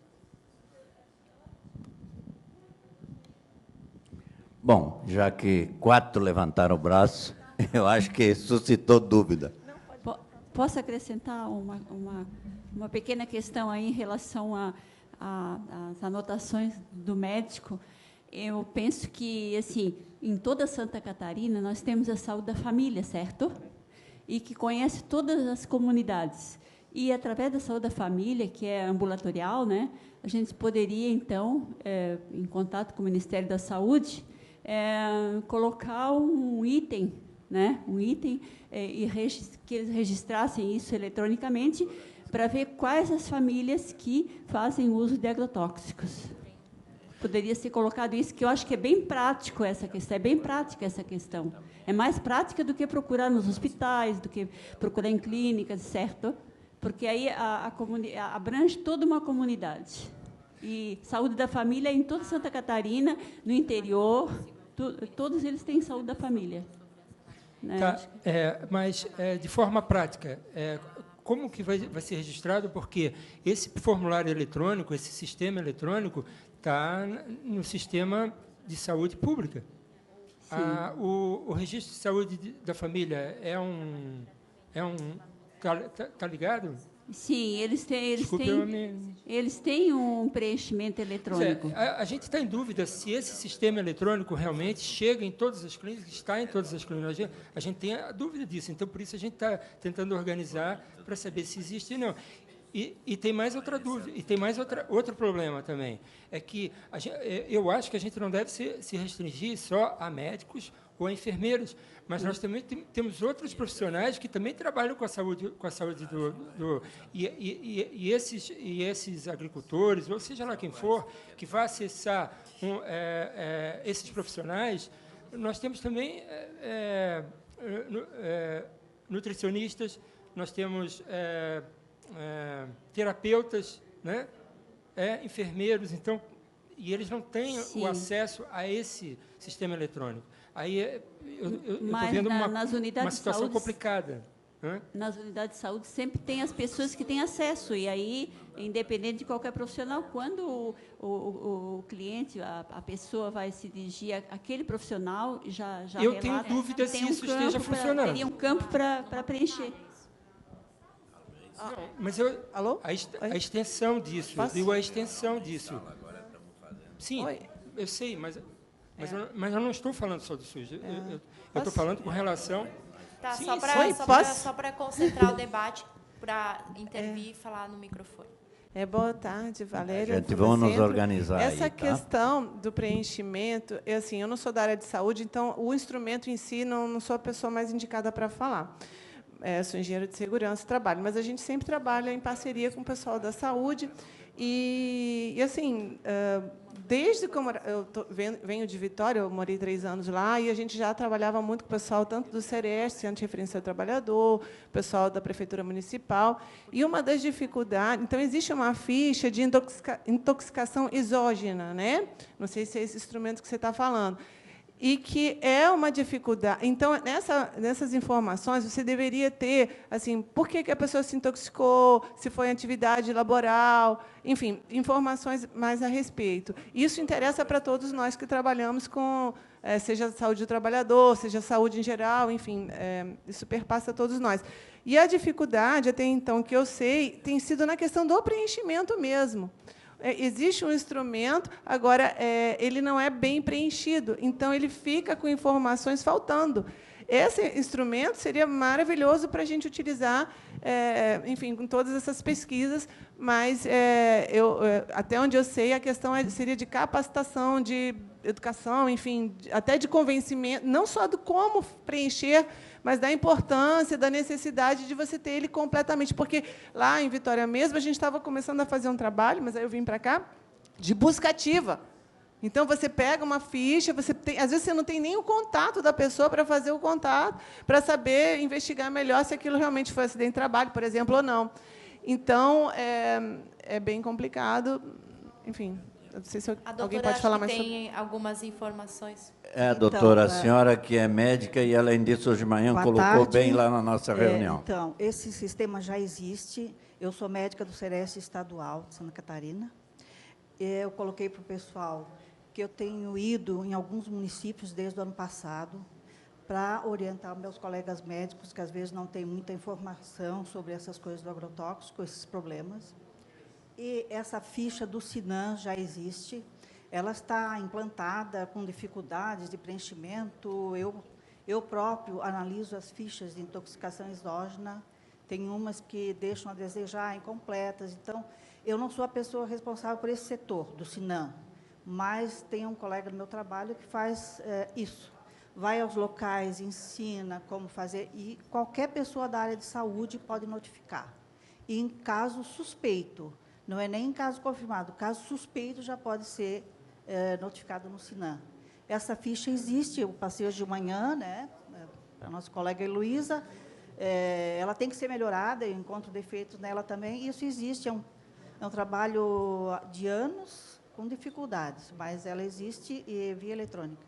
Bom, já que 4 levantaram o braço, eu acho que suscitou dúvida. Posso acrescentar uma pequena questão aí em relação às anotações do médico? Eu penso que, assim, em toda Santa Catarina, nós temos a saúde da família, certo? E que conhece todas as comunidades. E, através da saúde da família, que é ambulatorial, né, a gente poderia, então, em contato com o Ministério da Saúde, colocar um item, né, que eles registrassem isso eletronicamente para ver quais as famílias que fazem uso de agrotóxicos. Poderia ser colocado isso, que eu acho que é bem prático essa questão, é bem prática essa questão. É mais prática do que procurar nos hospitais, do que procurar em clínicas, certo? Porque aí abrange toda uma comunidade. E saúde da família em toda Santa Catarina, no interior, todos eles têm saúde da família. Né? Tá, mas, de forma prática, como que vai ser registrado? Porque esse formulário eletrônico, esse sistema eletrônico, está no sistema de saúde pública. O registro de saúde da família tá ligado? Sim, eles têm um preenchimento eletrônico. A gente está em dúvida se esse sistema eletrônico realmente chega em todas as clínicas, está em todas as clínicas. A gente tem a dúvida disso, então, por isso, a gente está tentando organizar para saber se existe ou não. E tem mais outra dúvida, e tem mais outro problema também, é que eu acho que a gente não deve se restringir só a médicos ou a enfermeiros, mas nós também temos outros profissionais que também trabalham com a saúde e esses agricultores, ou seja lá quem for, que vai acessar esses profissionais. Nós temos também nutricionistas, nós temos terapeutas, né? Enfermeiros, então, e eles não têm o acesso a esse sistema eletrônico. Aí eu estou vendo uma situação complicada. Nas unidades de saúde sempre tem as pessoas que têm acesso, e aí, independente de qualquer profissional, quando o cliente, a pessoa vai se dirigir àquele profissional, já eu relata, tenho dúvida se isso esteja funcionando. Teria um campo para preencher. Não, mas a extensão disso, digo a extensão disso. Sim, eu sei, mas eu não estou falando só do SUS. Eu estou falando com relação... Tá, sim, só para concentrar o debate, para intervir e falar no microfone. Boa tarde, Valéria. Gente, vamos nos organizar Essa aí, tá? questão do preenchimento, assim, eu não sou da área de saúde, então o instrumento em si não sou a pessoa mais indicada para falar. Sou engenheira de segurança e trabalho, mas a gente sempre trabalha em parceria com o pessoal da saúde. E assim, desde que eu venho de Vitória, eu morei 3 anos lá, e a gente já trabalhava muito com o pessoal, tanto do CRS, Centro de Referência ao Trabalhador, o pessoal da Prefeitura Municipal. E uma das dificuldades... Então, existe uma ficha de intoxicação exógena, né? Não sei se é esse instrumento que você está falando. E que é uma dificuldade. Então, nessas informações, você deveria ter, assim, por que a pessoa se intoxicou, se foi em atividade laboral, enfim, informações mais a respeito. Isso interessa para todos nós que trabalhamos com, seja saúde do trabalhador, seja saúde em geral, enfim, isso perpassa todos nós. E a dificuldade, até então, que eu sei, tem sido na questão do preenchimento mesmo. Existe um instrumento, agora ele não é bem preenchido, então ele fica com informações faltando. Esse instrumento seria maravilhoso para a gente utilizar, enfim, com todas essas pesquisas, mas até onde eu sei, a questão seria de capacitação, de educação, enfim, até de convencimento, não só do como preencher, mas da importância, da necessidade de você ter ele completamente. Porque lá em Vitória mesmo, a gente estava começando a fazer um trabalho, mas aí eu vim para cá, de busca ativa. Então, você pega uma ficha, às vezes você não tem nem o contato da pessoa para fazer o contato, para saber investigar melhor se aquilo realmente foi acidente de trabalho, por exemplo, ou não. Então, é bem complicado. Enfim, não sei se alguém pode falar mais sobre... tem algumas informações. Doutora, a senhora que é médica e, além disso, hoje de manhã colocou bem lá na nossa reunião. Então, esse sistema já existe. Eu sou médica do Sereste Estadual de Santa Catarina. Eu coloquei para o pessoal que eu tenho ido em alguns municípios desde o ano passado para orientar meus colegas médicos, que às vezes não têm muita informação sobre essas coisas do agrotóxico, esses problemas. E essa ficha do SINAM já existe, ela está implantada com dificuldades de preenchimento. Eu próprio analiso as fichas de intoxicação exógena, tem umas que deixam a desejar, incompletas. Então, eu não sou a pessoa responsável por esse setor do SINAM, mas tem um colega do meu trabalho que faz isso. Vai aos locais, ensina como fazer, e qualquer pessoa da área de saúde pode notificar. E em caso suspeito, não é nem em caso confirmado, caso suspeito já pode ser notificado no SINAM. Essa ficha existe, eu passei hoje de manhã, né, para a nossa colega Heloísa, ela tem que ser melhorada, eu encontro defeitos nela também, e isso existe, é um trabalho de anos, com dificuldades, mas ela existe via eletrônica.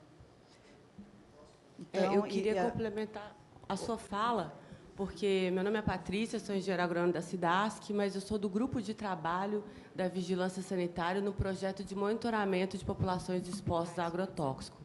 Então, eu queria complementar a sua fala, porque meu nome é Patrícia, sou engenheira agrônoma da SIDASC, mas eu sou do grupo de trabalho da Vigilância Sanitária no projeto de monitoramento de populações expostas a agrotóxico.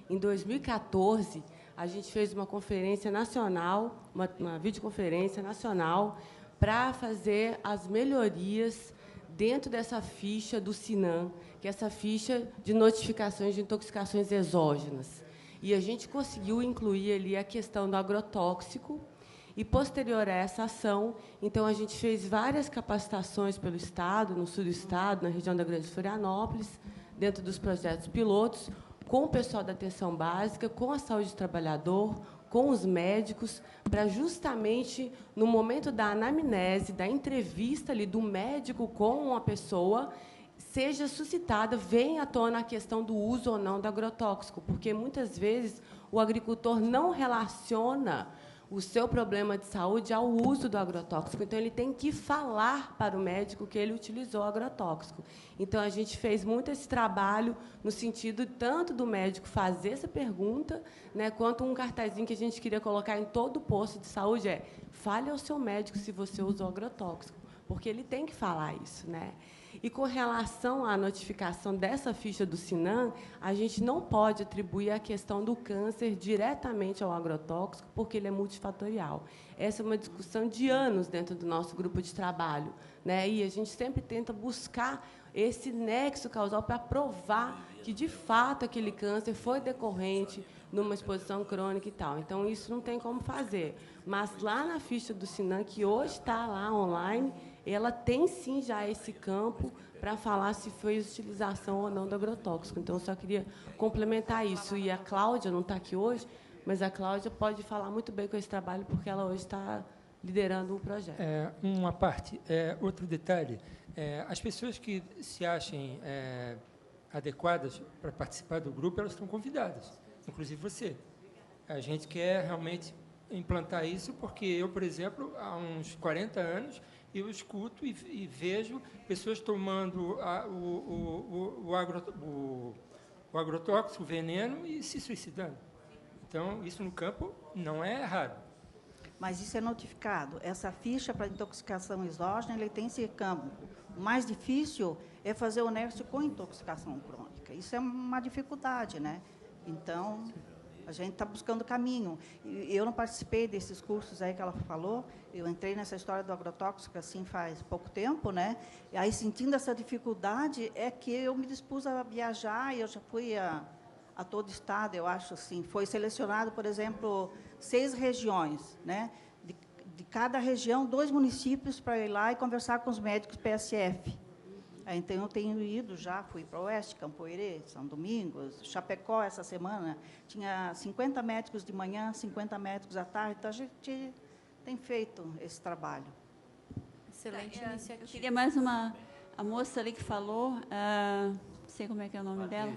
Em 2014, a gente fez uma conferência nacional, uma videoconferência nacional, para fazer as melhorias dentro dessa ficha do SINAM, que é essa ficha de notificações de intoxicações exógenas. E a gente conseguiu incluir ali a questão do agrotóxico, e, posterior a essa ação, então, a gente fez várias capacitações pelo Estado, no sul do Estado, na região da Grande Florianópolis, dentro dos projetos pilotos, com o pessoal da atenção básica, com a saúde do trabalhador, com os médicos, para justamente, no momento da anamnese, da entrevista ali do médico com uma pessoa, seja suscitada, venha à tona a questão do uso ou não do agrotóxico, porque, muitas vezes, o agricultor não relaciona o seu problema de saúde ao uso do agrotóxico. Então, ele tem que falar para o médico que ele utilizou agrotóxico. Então, a gente fez muito esse trabalho no sentido tanto do médico fazer essa pergunta, né, quanto um cartazinho que a gente queria colocar em todo posto de saúde fale ao seu médico se você usou agrotóxico, porque ele tem que falar isso, né? E, com relação à notificação dessa ficha do SINAM, a gente não pode atribuir a questão do câncer diretamente ao agrotóxico, porque ele é multifatorial. Essa é uma discussão de anos dentro do nosso grupo de trabalho, né? E a gente sempre tenta buscar esse nexo causal para provar que, de fato, aquele câncer foi decorrente numa exposição crônica e tal. Então, isso não tem como fazer. Mas, lá na ficha do SINAM, que hoje está lá online, ela tem, sim, já esse campo para falar se foi utilização ou não do agrotóxico. Então, eu só queria complementar isso. E a Cláudia não está aqui hoje, mas a Cláudia pode falar muito bem com esse trabalho, porque ela hoje está liderando o projeto. Uma parte. Outro detalhe, as pessoas que se achem adequadas para participar do grupo, elas estão convidadas, inclusive você. A gente quer realmente implantar isso, porque eu, por exemplo, há uns 40 anos, eu escuto e vejo pessoas tomando o agrotóxico, o veneno, e se suicidando. Então, isso no campo não é errado. Mas isso é notificado. Essa ficha para intoxicação exógena, ele tem esse campo. O mais difícil é fazer o nexo com intoxicação crônica. Isso é uma dificuldade, né? Então, a gente está buscando caminho. Eu não participei desses cursos aí que ela falou. Eu entrei nessa história do agrotóxico assim faz pouco tempo, né? E aí, sentindo essa dificuldade, é que eu me dispus a viajar. E eu já fui a todo o estado, eu acho assim. Foi selecionado, por exemplo, 6 regiões, né? De cada região, 2 municípios para ir lá e conversar com os médicos PSF. Então, eu tenho ido já, fui para o Oeste, Campo Herê, São Domingos, Chapecó, essa semana, tinha 50 médicos de manhã, 50 médicos à tarde, então a gente tem feito esse trabalho. Excelente iniciativa. Eu queria mais a moça ali que falou, não sei como é que é o nome dela.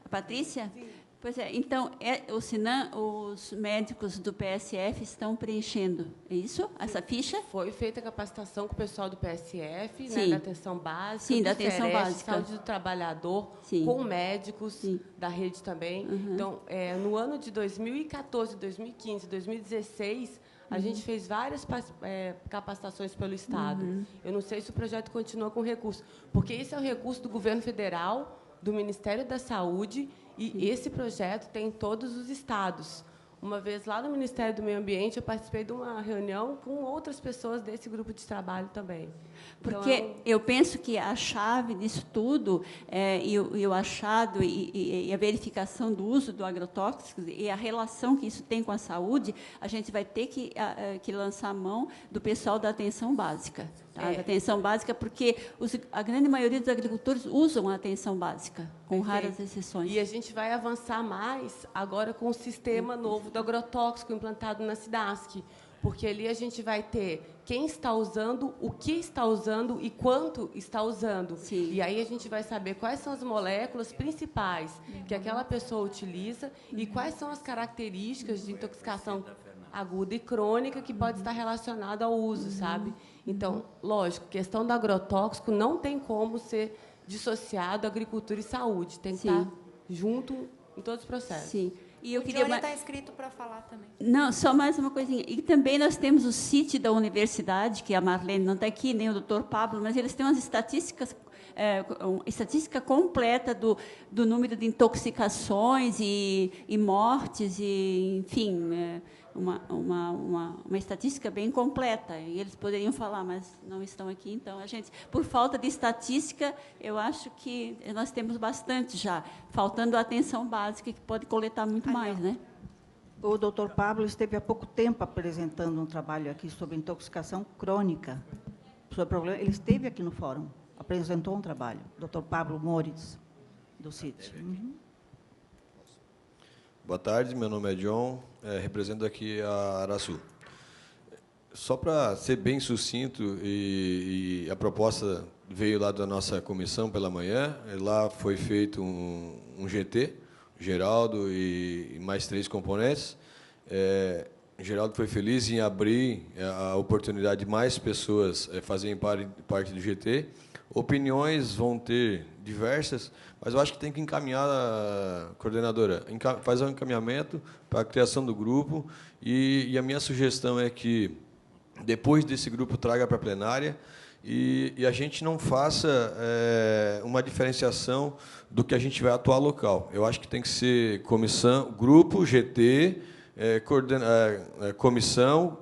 A Patrícia? Sim. Pois é, então, o Sinan, os médicos do PSF estão preenchendo, é isso? Essa ficha? Foi feita a capacitação com o pessoal do PSF, Sim. né, da atenção básica, Sim, da atenção CERES, básica. saúde do trabalhador, Sim. com médicos da rede também. Então, no ano de 2014, 2015, 2016, a gente fez várias capacitações pelo Estado. Eu não sei se o projeto continua com recurso, porque esse é o recurso do governo federal, do Ministério da Saúde, e esse projeto tem em todos os estados. Uma vez lá no Ministério do Meio Ambiente, eu participei de uma reunião com outras pessoas desse grupo de trabalho também. Porque então, eu penso que a chave disso tudo, e o achado e a verificação do uso do agrotóxico e a relação que isso tem com a saúde, a gente vai ter que lançar a mão do pessoal da atenção básica. Tá? Da atenção básica, porque a grande maioria dos agricultores usam a atenção básica, com raras exceções. E a gente vai avançar mais agora com o sistema novo do agrotóxico implantado na SIDASC, porque ali a gente vai ter quem está usando, o que está usando e quanto está usando. Sim. E aí a gente vai saber quais são as moléculas principais que aquela pessoa utiliza e quais são as características de intoxicação aguda e crônica que pode estar relacionada ao uso, sabe? Então, lógico, questão do agrotóxico não tem como ser dissociado agricultura e saúde, tem que estar junto em todos os processos. Sim. E eu o queria Johnny está inscrito para falar também. Não, só mais uma coisinha. E também nós temos o CIT da universidade, que a Marlene não está aqui, nem o doutor Pablo, mas eles têm umas estatísticas, uma estatística completa do número de intoxicações e mortes, e, enfim, uma estatística bem completa. E eles poderiam falar, mas não estão aqui. Então, a gente, por falta de estatística, eu acho que nós temos bastante já, faltando a atenção básica, que pode coletar muito mais, né? O doutor Pablo esteve há pouco tempo apresentando um trabalho aqui sobre intoxicação crônica. Sobre problema. Ele esteve aqui no fórum, apresentou um trabalho. Doutor Pablo Moritz, do CIT. Boa tarde, meu nome é John, represento aqui a Araçu. Só para ser bem sucinto, e a proposta veio lá da nossa comissão pela manhã, lá foi feito um GT, Geraldo e mais 3 componentes. Geraldo foi feliz em abrir a oportunidade de mais pessoas fazerem parte do GT. Opiniões vão ter diversas, mas eu acho que tem que encaminhar, coordenadora, fazer um encaminhamento para a criação do grupo, e a minha sugestão é que, depois desse grupo, traga para a plenária, e a gente não faça uma diferenciação do que a gente vai atuar local. Eu acho que tem que ser comissão, grupo, GT, comissão,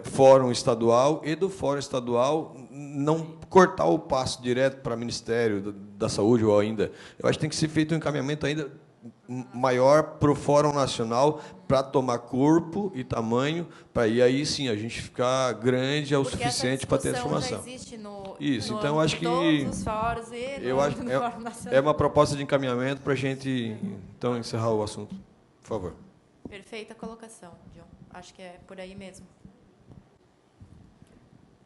fórum estadual, e do fórum estadual não cortar o passo direto para o Ministério da Saúde, ou ainda. Eu acho que tem que ser feito um encaminhamento ainda maior para o Fórum Nacional, para tomar corpo e tamanho, para aí sim a gente ficar grande o suficiente para ter essa informação. Já existe isso, então acho que todos os fóruns eu acho no Fórum Nacional. É uma proposta de encaminhamento para a gente então encerrar o assunto, por favor. Perfeita colocação, John. Acho que é por aí mesmo.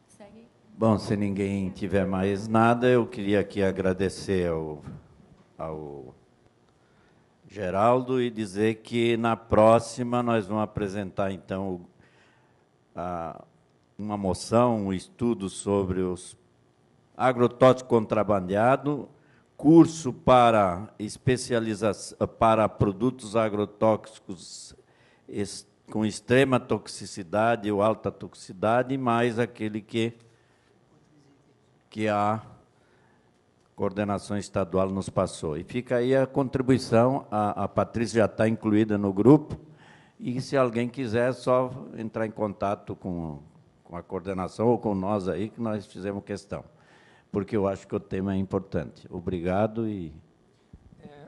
Segue. Bom, se ninguém tiver mais nada, eu queria aqui agradecer ao Geraldo e dizer que na próxima nós vamos apresentar, então, uma moção, um estudo sobre os agrotóxicos contrabandeados, curso para especialização para produtos agrotóxicos com extrema toxicidade ou alta toxicidade, mais aquele que a coordenação estadual nos passou. E fica aí a contribuição, a Patrícia já está incluída no grupo, e se alguém quiser, é só entrar em contato com a coordenação ou com nós aí, que nós fizemos questão, porque eu acho que o tema é importante. Obrigado.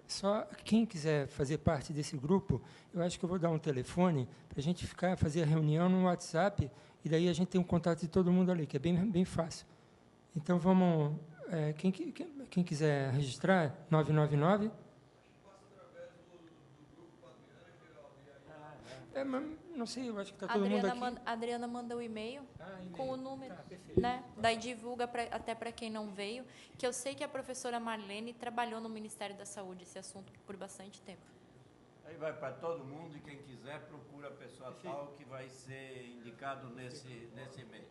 Só quem quiser fazer parte desse grupo, eu acho que eu vou dar um telefone para a gente fazer a reunião no WhatsApp, e daí a gente tem um contato de todo mundo ali, que é bem fácil. Então, vamos quem quiser registrar, 999. Não sei, eu acho que está todo mundo aqui. A Adriana mandou o e-mail com o número, né? Daí divulga até para quem não veio, que eu sei que a professora Marlene trabalhou no Ministério da Saúde esse assunto por bastante tempo. Aí vai para todo mundo e quem quiser procura a pessoa tal que vai ser indicado nesse e-mail.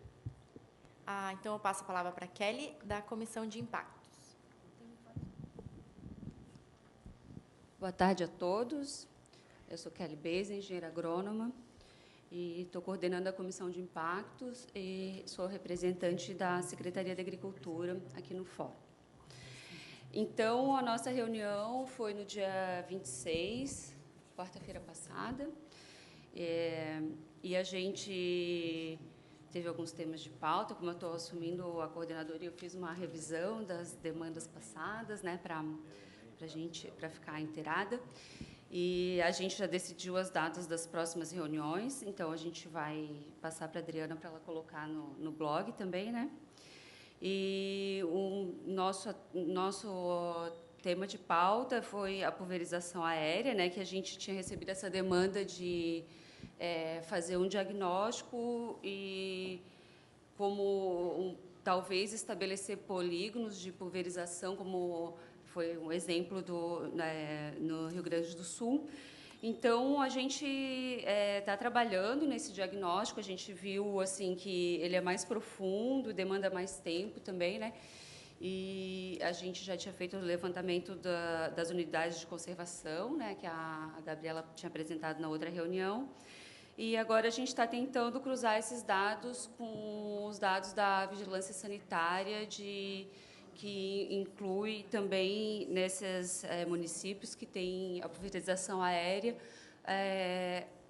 Então eu passo a palavra para a Kelly, da Comissão de Impactos. Boa tarde a todos. Eu sou Kelly Beise, engenheira agrônoma, e estou coordenando a Comissão de Impactos e sou representante da Secretaria de Agricultura aqui no Fórum. Então, a nossa reunião foi no dia 26, quarta-feira passada, e a gente teve alguns temas de pauta. Como eu estou assumindo a coordenadoria, eu fiz uma revisão das demandas passadas, né, para ficar inteirada. E a gente já decidiu as datas das próximas reuniões, então a gente vai passar para a Adriana para ela colocar no blog também, né? E o nosso tema de pauta foi a pulverização aérea, né? Que a gente tinha recebido essa demanda de fazer um diagnóstico e talvez estabelecer polígonos de pulverização, como foi um exemplo no Rio Grande do Sul. Então, a gente está trabalhando nesse diagnóstico. A gente viu assim que ele é mais profundo, demanda mais tempo também, né? E a gente já tinha feito o levantamento das unidades de conservação, né, que a Gabriela tinha apresentado na outra reunião. E agora a gente está tentando cruzar esses dados com os dados da vigilância sanitária, que inclui também nesses municípios que têm a pulverização aérea,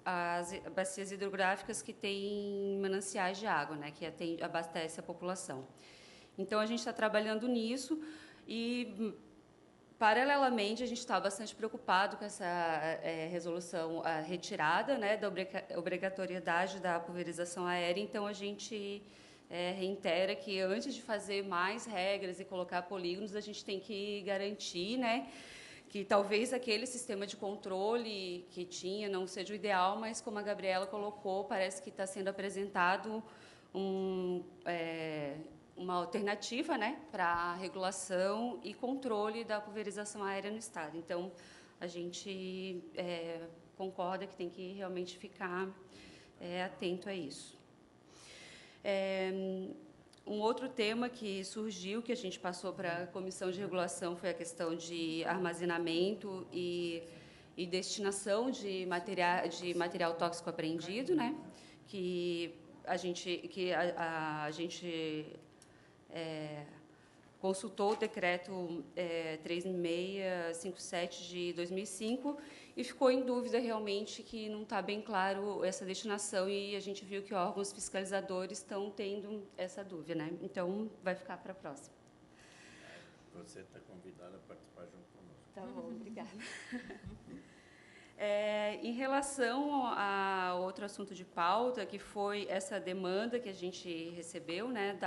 as bacias hidrográficas que têm mananciais de água, né, que abastece a população. Então, a gente está trabalhando nisso e, paralelamente, a gente está bastante preocupado com essa resolução retirada, né, da obrigatoriedade da pulverização aérea. Então, a gente reitera que, antes de fazer mais regras e colocar polígonos, a gente tem que garantir, né, que talvez aquele sistema de controle que tinha não seja o ideal, mas, como a Gabriela colocou, parece que está sendo apresentado uma alternativa, né, para a regulação e controle da pulverização aérea no Estado. Então, a gente concorda que tem que realmente ficar atento a isso. Um outro tema que surgiu, que a gente passou para a Comissão de Regulação, foi a questão de armazenamento e destinação de material tóxico apreendido, né, que a gente consultou o decreto 3657 de 2005 e ficou em dúvida realmente que não está bem claro essa destinação, e a gente viu que órgãos fiscalizadores estão tendo essa dúvida, né? Então, vai ficar para a próxima. Você está convidada a participar junto conosco. Tá bom, obrigada. Em relação a outro assunto de pauta, que foi essa demanda que a gente recebeu, né,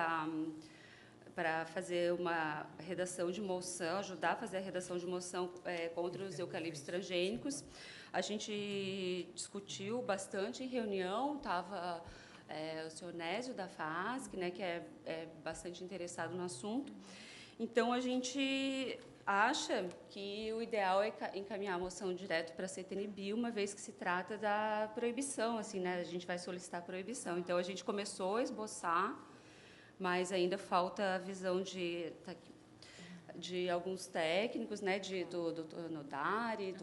para fazer uma redação de moção, ajudar a fazer a redação de moção contra os eucaliptos transgênicos. A gente discutiu bastante em reunião, estava o senhor Nésio da FASC, né, que é bastante interessado no assunto. Então, a gente acha que o ideal é encaminhar a moção direto para a CTNBio, uma vez que se trata da proibição, assim, né, a gente vai solicitar a proibição. Então, a gente começou a esboçar, mas ainda falta a visão de alguns técnicos, né, do Dr. Nodari,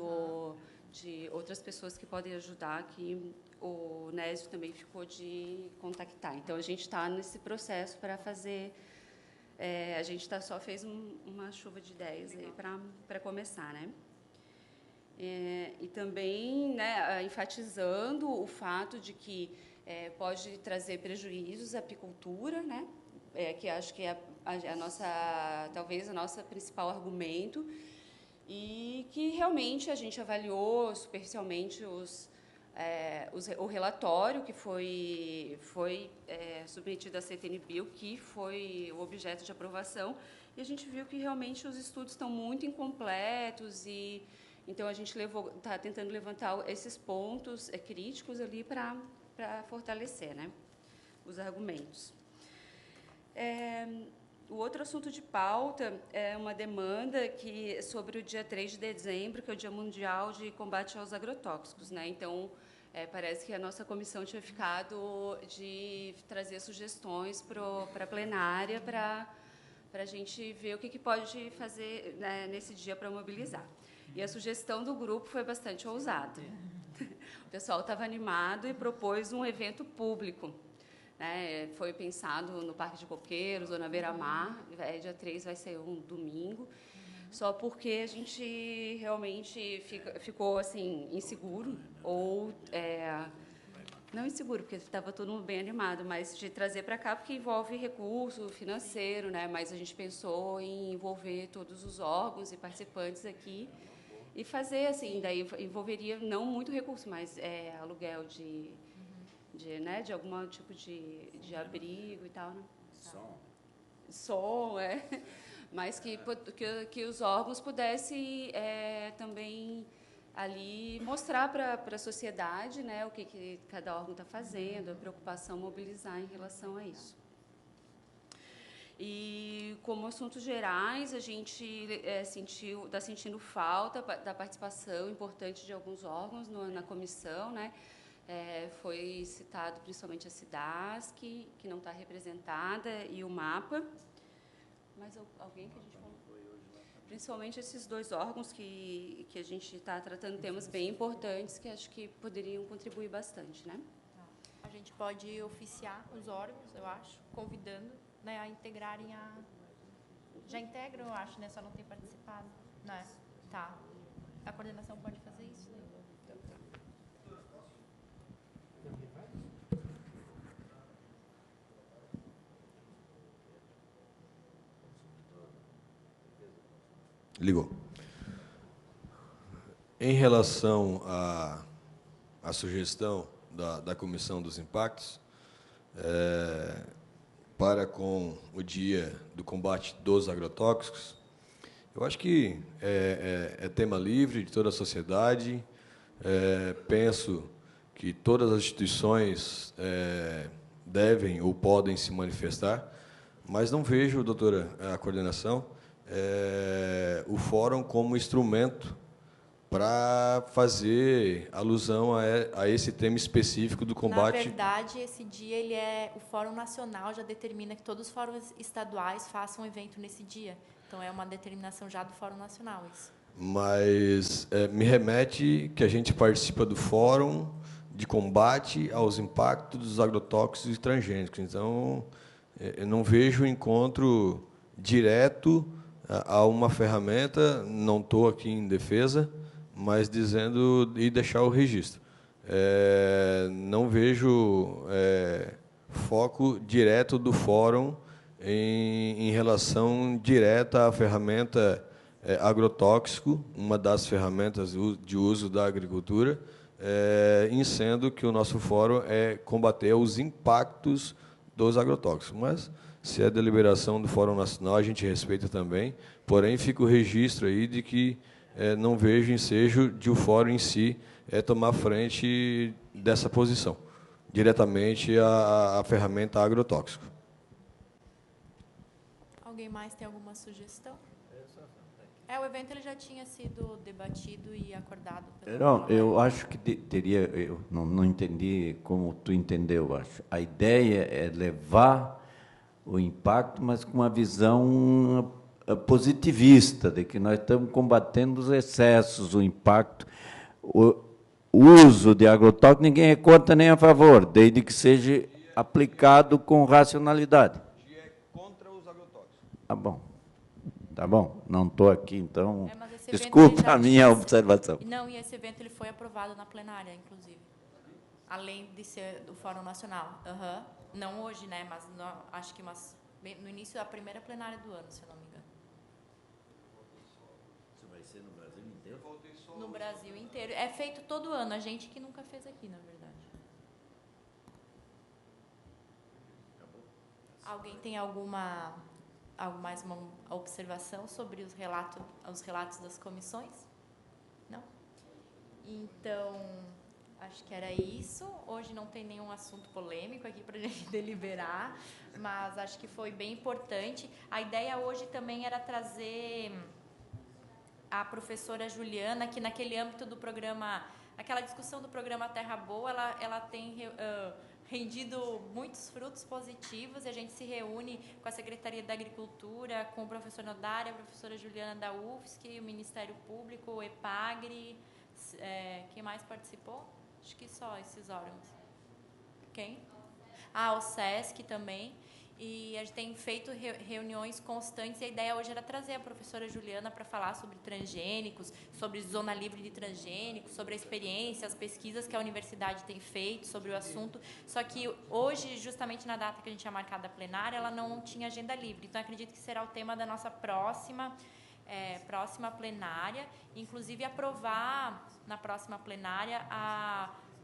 de outras pessoas que podem ajudar, que o Nésio também ficou de contactar. Então, a gente está nesse processo para fazer... a gente só fez uma chuva de ideias aí para começar, né? E também, né, enfatizando o fato de que pode trazer prejuízos à apicultura, né? Que acho que é talvez a nossa principal argumento, e que realmente a gente avaliou superficialmente o relatório que foi submetido à CTNBio, que foi o objeto de aprovação, e a gente viu que realmente os estudos estão muito incompletos, e então a gente está tentando levantar esses pontos críticos ali para fortalecer, né, os argumentos. O outro assunto de pauta é uma demanda sobre o dia 3 de dezembro, que é o Dia Mundial de Combate aos Agrotóxicos, né? Então, parece que a nossa comissão tinha ficado de trazer sugestões para a plenária para a gente ver o que pode fazer, né, nesse dia para mobilizar. E a sugestão do grupo foi bastante ousada. O pessoal estava animado e propôs um evento público. Foi pensado no Parque de Coqueiros ou na Beira-Mar. Dia 3 vai ser um domingo, só porque a gente realmente ficou assim, inseguro, ou não inseguro, porque estava todo mundo bem animado, mas de trazer para cá, porque envolve recurso financeiro, né? Mas a gente pensou em envolver todos os órgãos e participantes aqui e fazer assim, daí envolveria não muito recurso, mas aluguel de algum tipo de abrigo e tal, né? Som, mas que os órgãos pudessem também ali mostrar para a sociedade, né, o que cada órgão está fazendo, a preocupação, mobilizar em relação a isso. E, como assuntos gerais, a gente está sentindo falta da participação importante de alguns órgãos na comissão, né? Foi citado principalmente a SIDASC, que não está representada, e o MAPA. Mais alguém que a gente falou? Principalmente esses dois órgãos que a gente está tratando temas bem importantes, que acho que poderiam contribuir bastante, né? A gente pode oficiar os órgãos, eu acho, convidando, né, a integrarem a... Já integram, eu acho, né? Só não tem participado, né? Tá. A coordenação pode fazer isso, né? Ligou. Em relação à sugestão da Comissão dos Impactos, para com o Dia do Combate dos Agrotóxicos, eu acho que é tema livre de toda a sociedade. Penso que todas as instituições devem ou podem se manifestar, mas não vejo, doutora, a coordenação, o fórum como instrumento para fazer alusão a esse tema específico do combate. Na verdade, esse dia o Fórum Nacional já determina que todos os fóruns estaduais façam um evento nesse dia. Então é uma determinação já do Fórum Nacional isso. Mas me remete que a gente participa do fórum de combate aos impactos dos agrotóxicos e transgênicos. Então, eu não vejo encontro direto a uma ferramenta, não estou aqui em defesa, mas dizendo e deixar o registro. Não vejo foco direto do fórum em relação direta à ferramenta agrotóxico, uma das ferramentas de uso da agricultura, em sendo que o nosso fórum é combater os impactos dos agrotóxicos. Mas, se é deliberação do Fórum Nacional, a gente respeita também, porém fica o registro aí de que não vejo ensejo de o Fórum em si tomar frente dessa posição, diretamente à ferramenta agrotóxico. Alguém mais tem alguma sugestão? O evento ele já tinha sido debatido e acordado. Não, eu acho que teria... Eu não entendi como tu entendeu, acho. A ideia é levar o impacto, mas com uma visão positivista, de que nós estamos combatendo os excessos, o impacto. O uso de agrotóxico, ninguém é contra nem a favor, desde que seja aplicado com racionalidade. É contra os agrotóxicos. Tá bom, não estou aqui, então, desculpa a minha observação. Não, e esse evento ele foi aprovado na plenária, inclusive, além de ser do Fórum Nacional. Não hoje, né, mas acho que no início da primeira plenária do ano, se eu não me engano. Isso vai ser no Brasil inteiro? No Brasil inteiro. É feito todo ano, a gente que nunca fez aqui, na verdade. Alguém tem mais uma observação sobre os relatos das comissões? Não? Então, acho que era isso. Hoje não tem nenhum assunto polêmico aqui para a gente deliberar, mas acho que foi bem importante. A ideia hoje também era trazer a professora Juliana, que naquele âmbito do programa, aquela discussão do programa Terra Boa, ela tem rendido muitos frutos positivos, e a gente se reúne com a Secretaria da Agricultura, com o professor Nodari, a professora Juliana da UFSC, o Ministério Público, o EPAGRE, quem mais participou? Acho que só esses órgãos. Quem? O SESC também. E a gente tem feito reuniões constantes, e a ideia hoje era trazer a professora Juliana para falar sobre transgênicos, sobre zona livre de transgênicos, sobre a experiência, as pesquisas que a universidade tem feito sobre o assunto. Só que hoje, justamente na data que a gente tinha marcado a plenária, ela não tinha agenda livre. Então, acredito que será o tema da nossa próxima plenária, inclusive aprovar na próxima plenária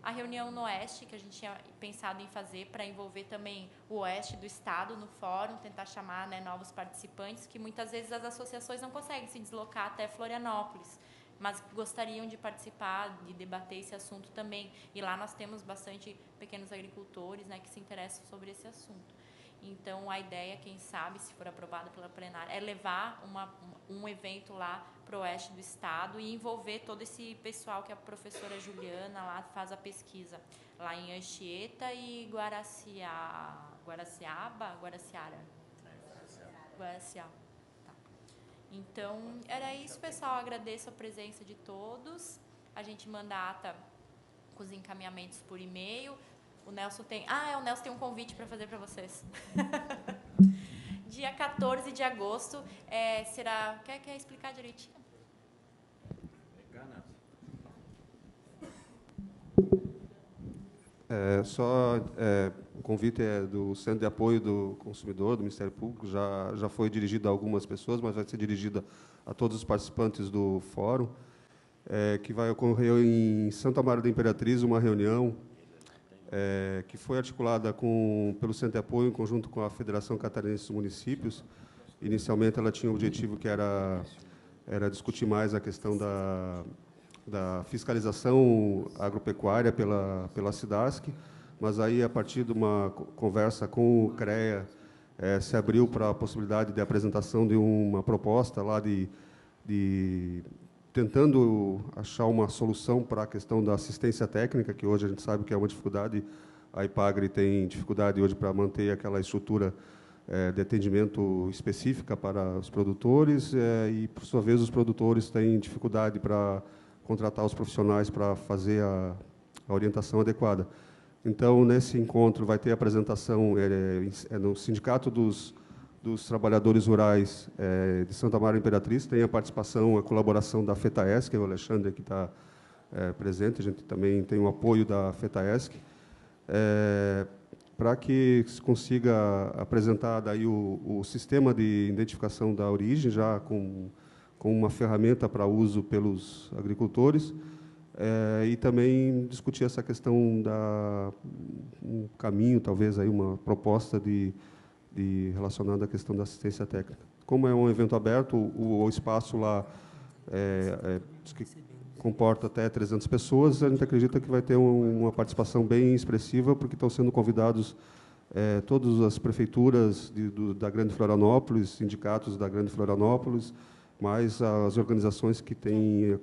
a reunião no Oeste, que a gente tinha pensado em fazer para envolver também o Oeste do Estado no fórum, tentar chamar, né, novos participantes, que muitas vezes as associações não conseguem se deslocar até Florianópolis, mas gostariam de participar, de debater esse assunto também. E lá nós temos bastante pequenos agricultores, né, que se interessam sobre esse assunto. Então, a ideia, quem sabe, se for aprovada pela plenária, é levar um evento lá para o Oeste do Estado e envolver todo esse pessoal que a professora Juliana lá faz a pesquisa, lá em Anchieta e Guaraciaba. Tá. Então, era isso, pessoal. Agradeço a presença de todos. A gente manda a ata com os encaminhamentos por e-mail. O Nelson tem... o Nelson tem um convite para fazer para vocês. Dia 14 de agosto, será... Quer explicar direitinho? O convite é do Centro de Apoio do Consumidor, do Ministério Público, já foi dirigido a algumas pessoas, mas vai ser dirigido a todos os participantes do fórum, que vai ocorrer em Santa Maria da Imperatriz, uma reunião que foi articulada pelo Centro de Apoio, em conjunto com a Federação Catarinense dos Municípios. Inicialmente, ela tinha o objetivo que era discutir mais a questão da fiscalização agropecuária pela SIDASC, mas aí, a partir de uma conversa com o CREA, se abriu para a possibilidade de apresentação de uma proposta lá tentando achar uma solução para a questão da assistência técnica, que hoje a gente sabe que é uma dificuldade. A IPAGRE tem dificuldade hoje para manter aquela estrutura de atendimento específica para os produtores, e, por sua vez, os produtores têm dificuldade para contratar os profissionais para fazer a orientação adequada. Então, nesse encontro, vai ter apresentação no Sindicato dos Trabalhadores Rurais de Santa Maria Imperatriz, tem a participação, a colaboração da FETAESC, que é o Alexandre que está presente, a gente também tem o apoio da FETAESC, para que se consiga apresentar daí o sistema de identificação da origem, já com uma ferramenta para uso pelos agricultores, e também discutir essa questão um caminho, talvez, aí uma proposta relacionada à questão da assistência técnica. Como é um evento aberto, o espaço lá diz que comporta até 300 pessoas, a gente acredita que vai ter uma participação bem expressiva, porque estão sendo convidados todas as prefeituras da Grande Florianópolis, sindicatos da Grande Florianópolis, mais as organizações que têm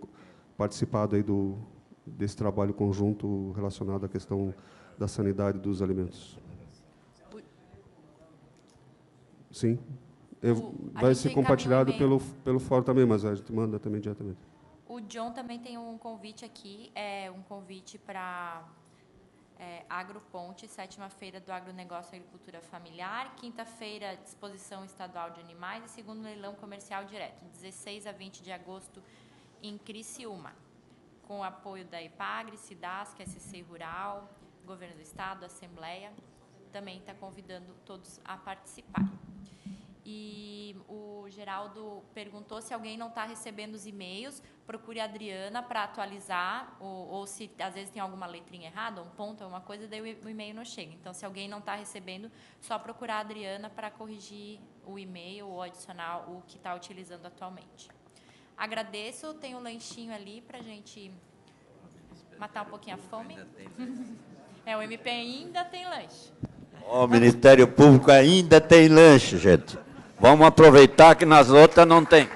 participado aí desse trabalho conjunto relacionado à questão da sanidade dos alimentos. Sim. Vai ser compartilhado pelo fórum também, mas a gente manda também diretamente. O John também tem um convite aqui, um convite para Agroponte, 7ª Feira do Agronegócio e Agricultura Familiar, 5ª-feira, Exposição Estadual de Animais e 2º Leilão Comercial Direto, 16 a 20 de agosto, em Criciúma, com o apoio da IPAGRE, SIDASC, SC Rural, Governo do Estado, Assembleia, também está convidando todos a participarem. E o Geraldo perguntou se alguém não está recebendo os e-mails, procure a Adriana para atualizar, ou se às vezes tem alguma letrinha errada, um ponto, alguma coisa, daí o e-mail não chega. Então, se alguém não está recebendo, só procurar a Adriana para corrigir o e-mail ou adicionar o que está utilizando atualmente. Agradeço, tem um lanchinho ali para a gente matar um pouquinho a fome. O MP ainda tem lanche. O Ministério Público ainda tem lanche, gente. Vamos aproveitar que nas outras não tem.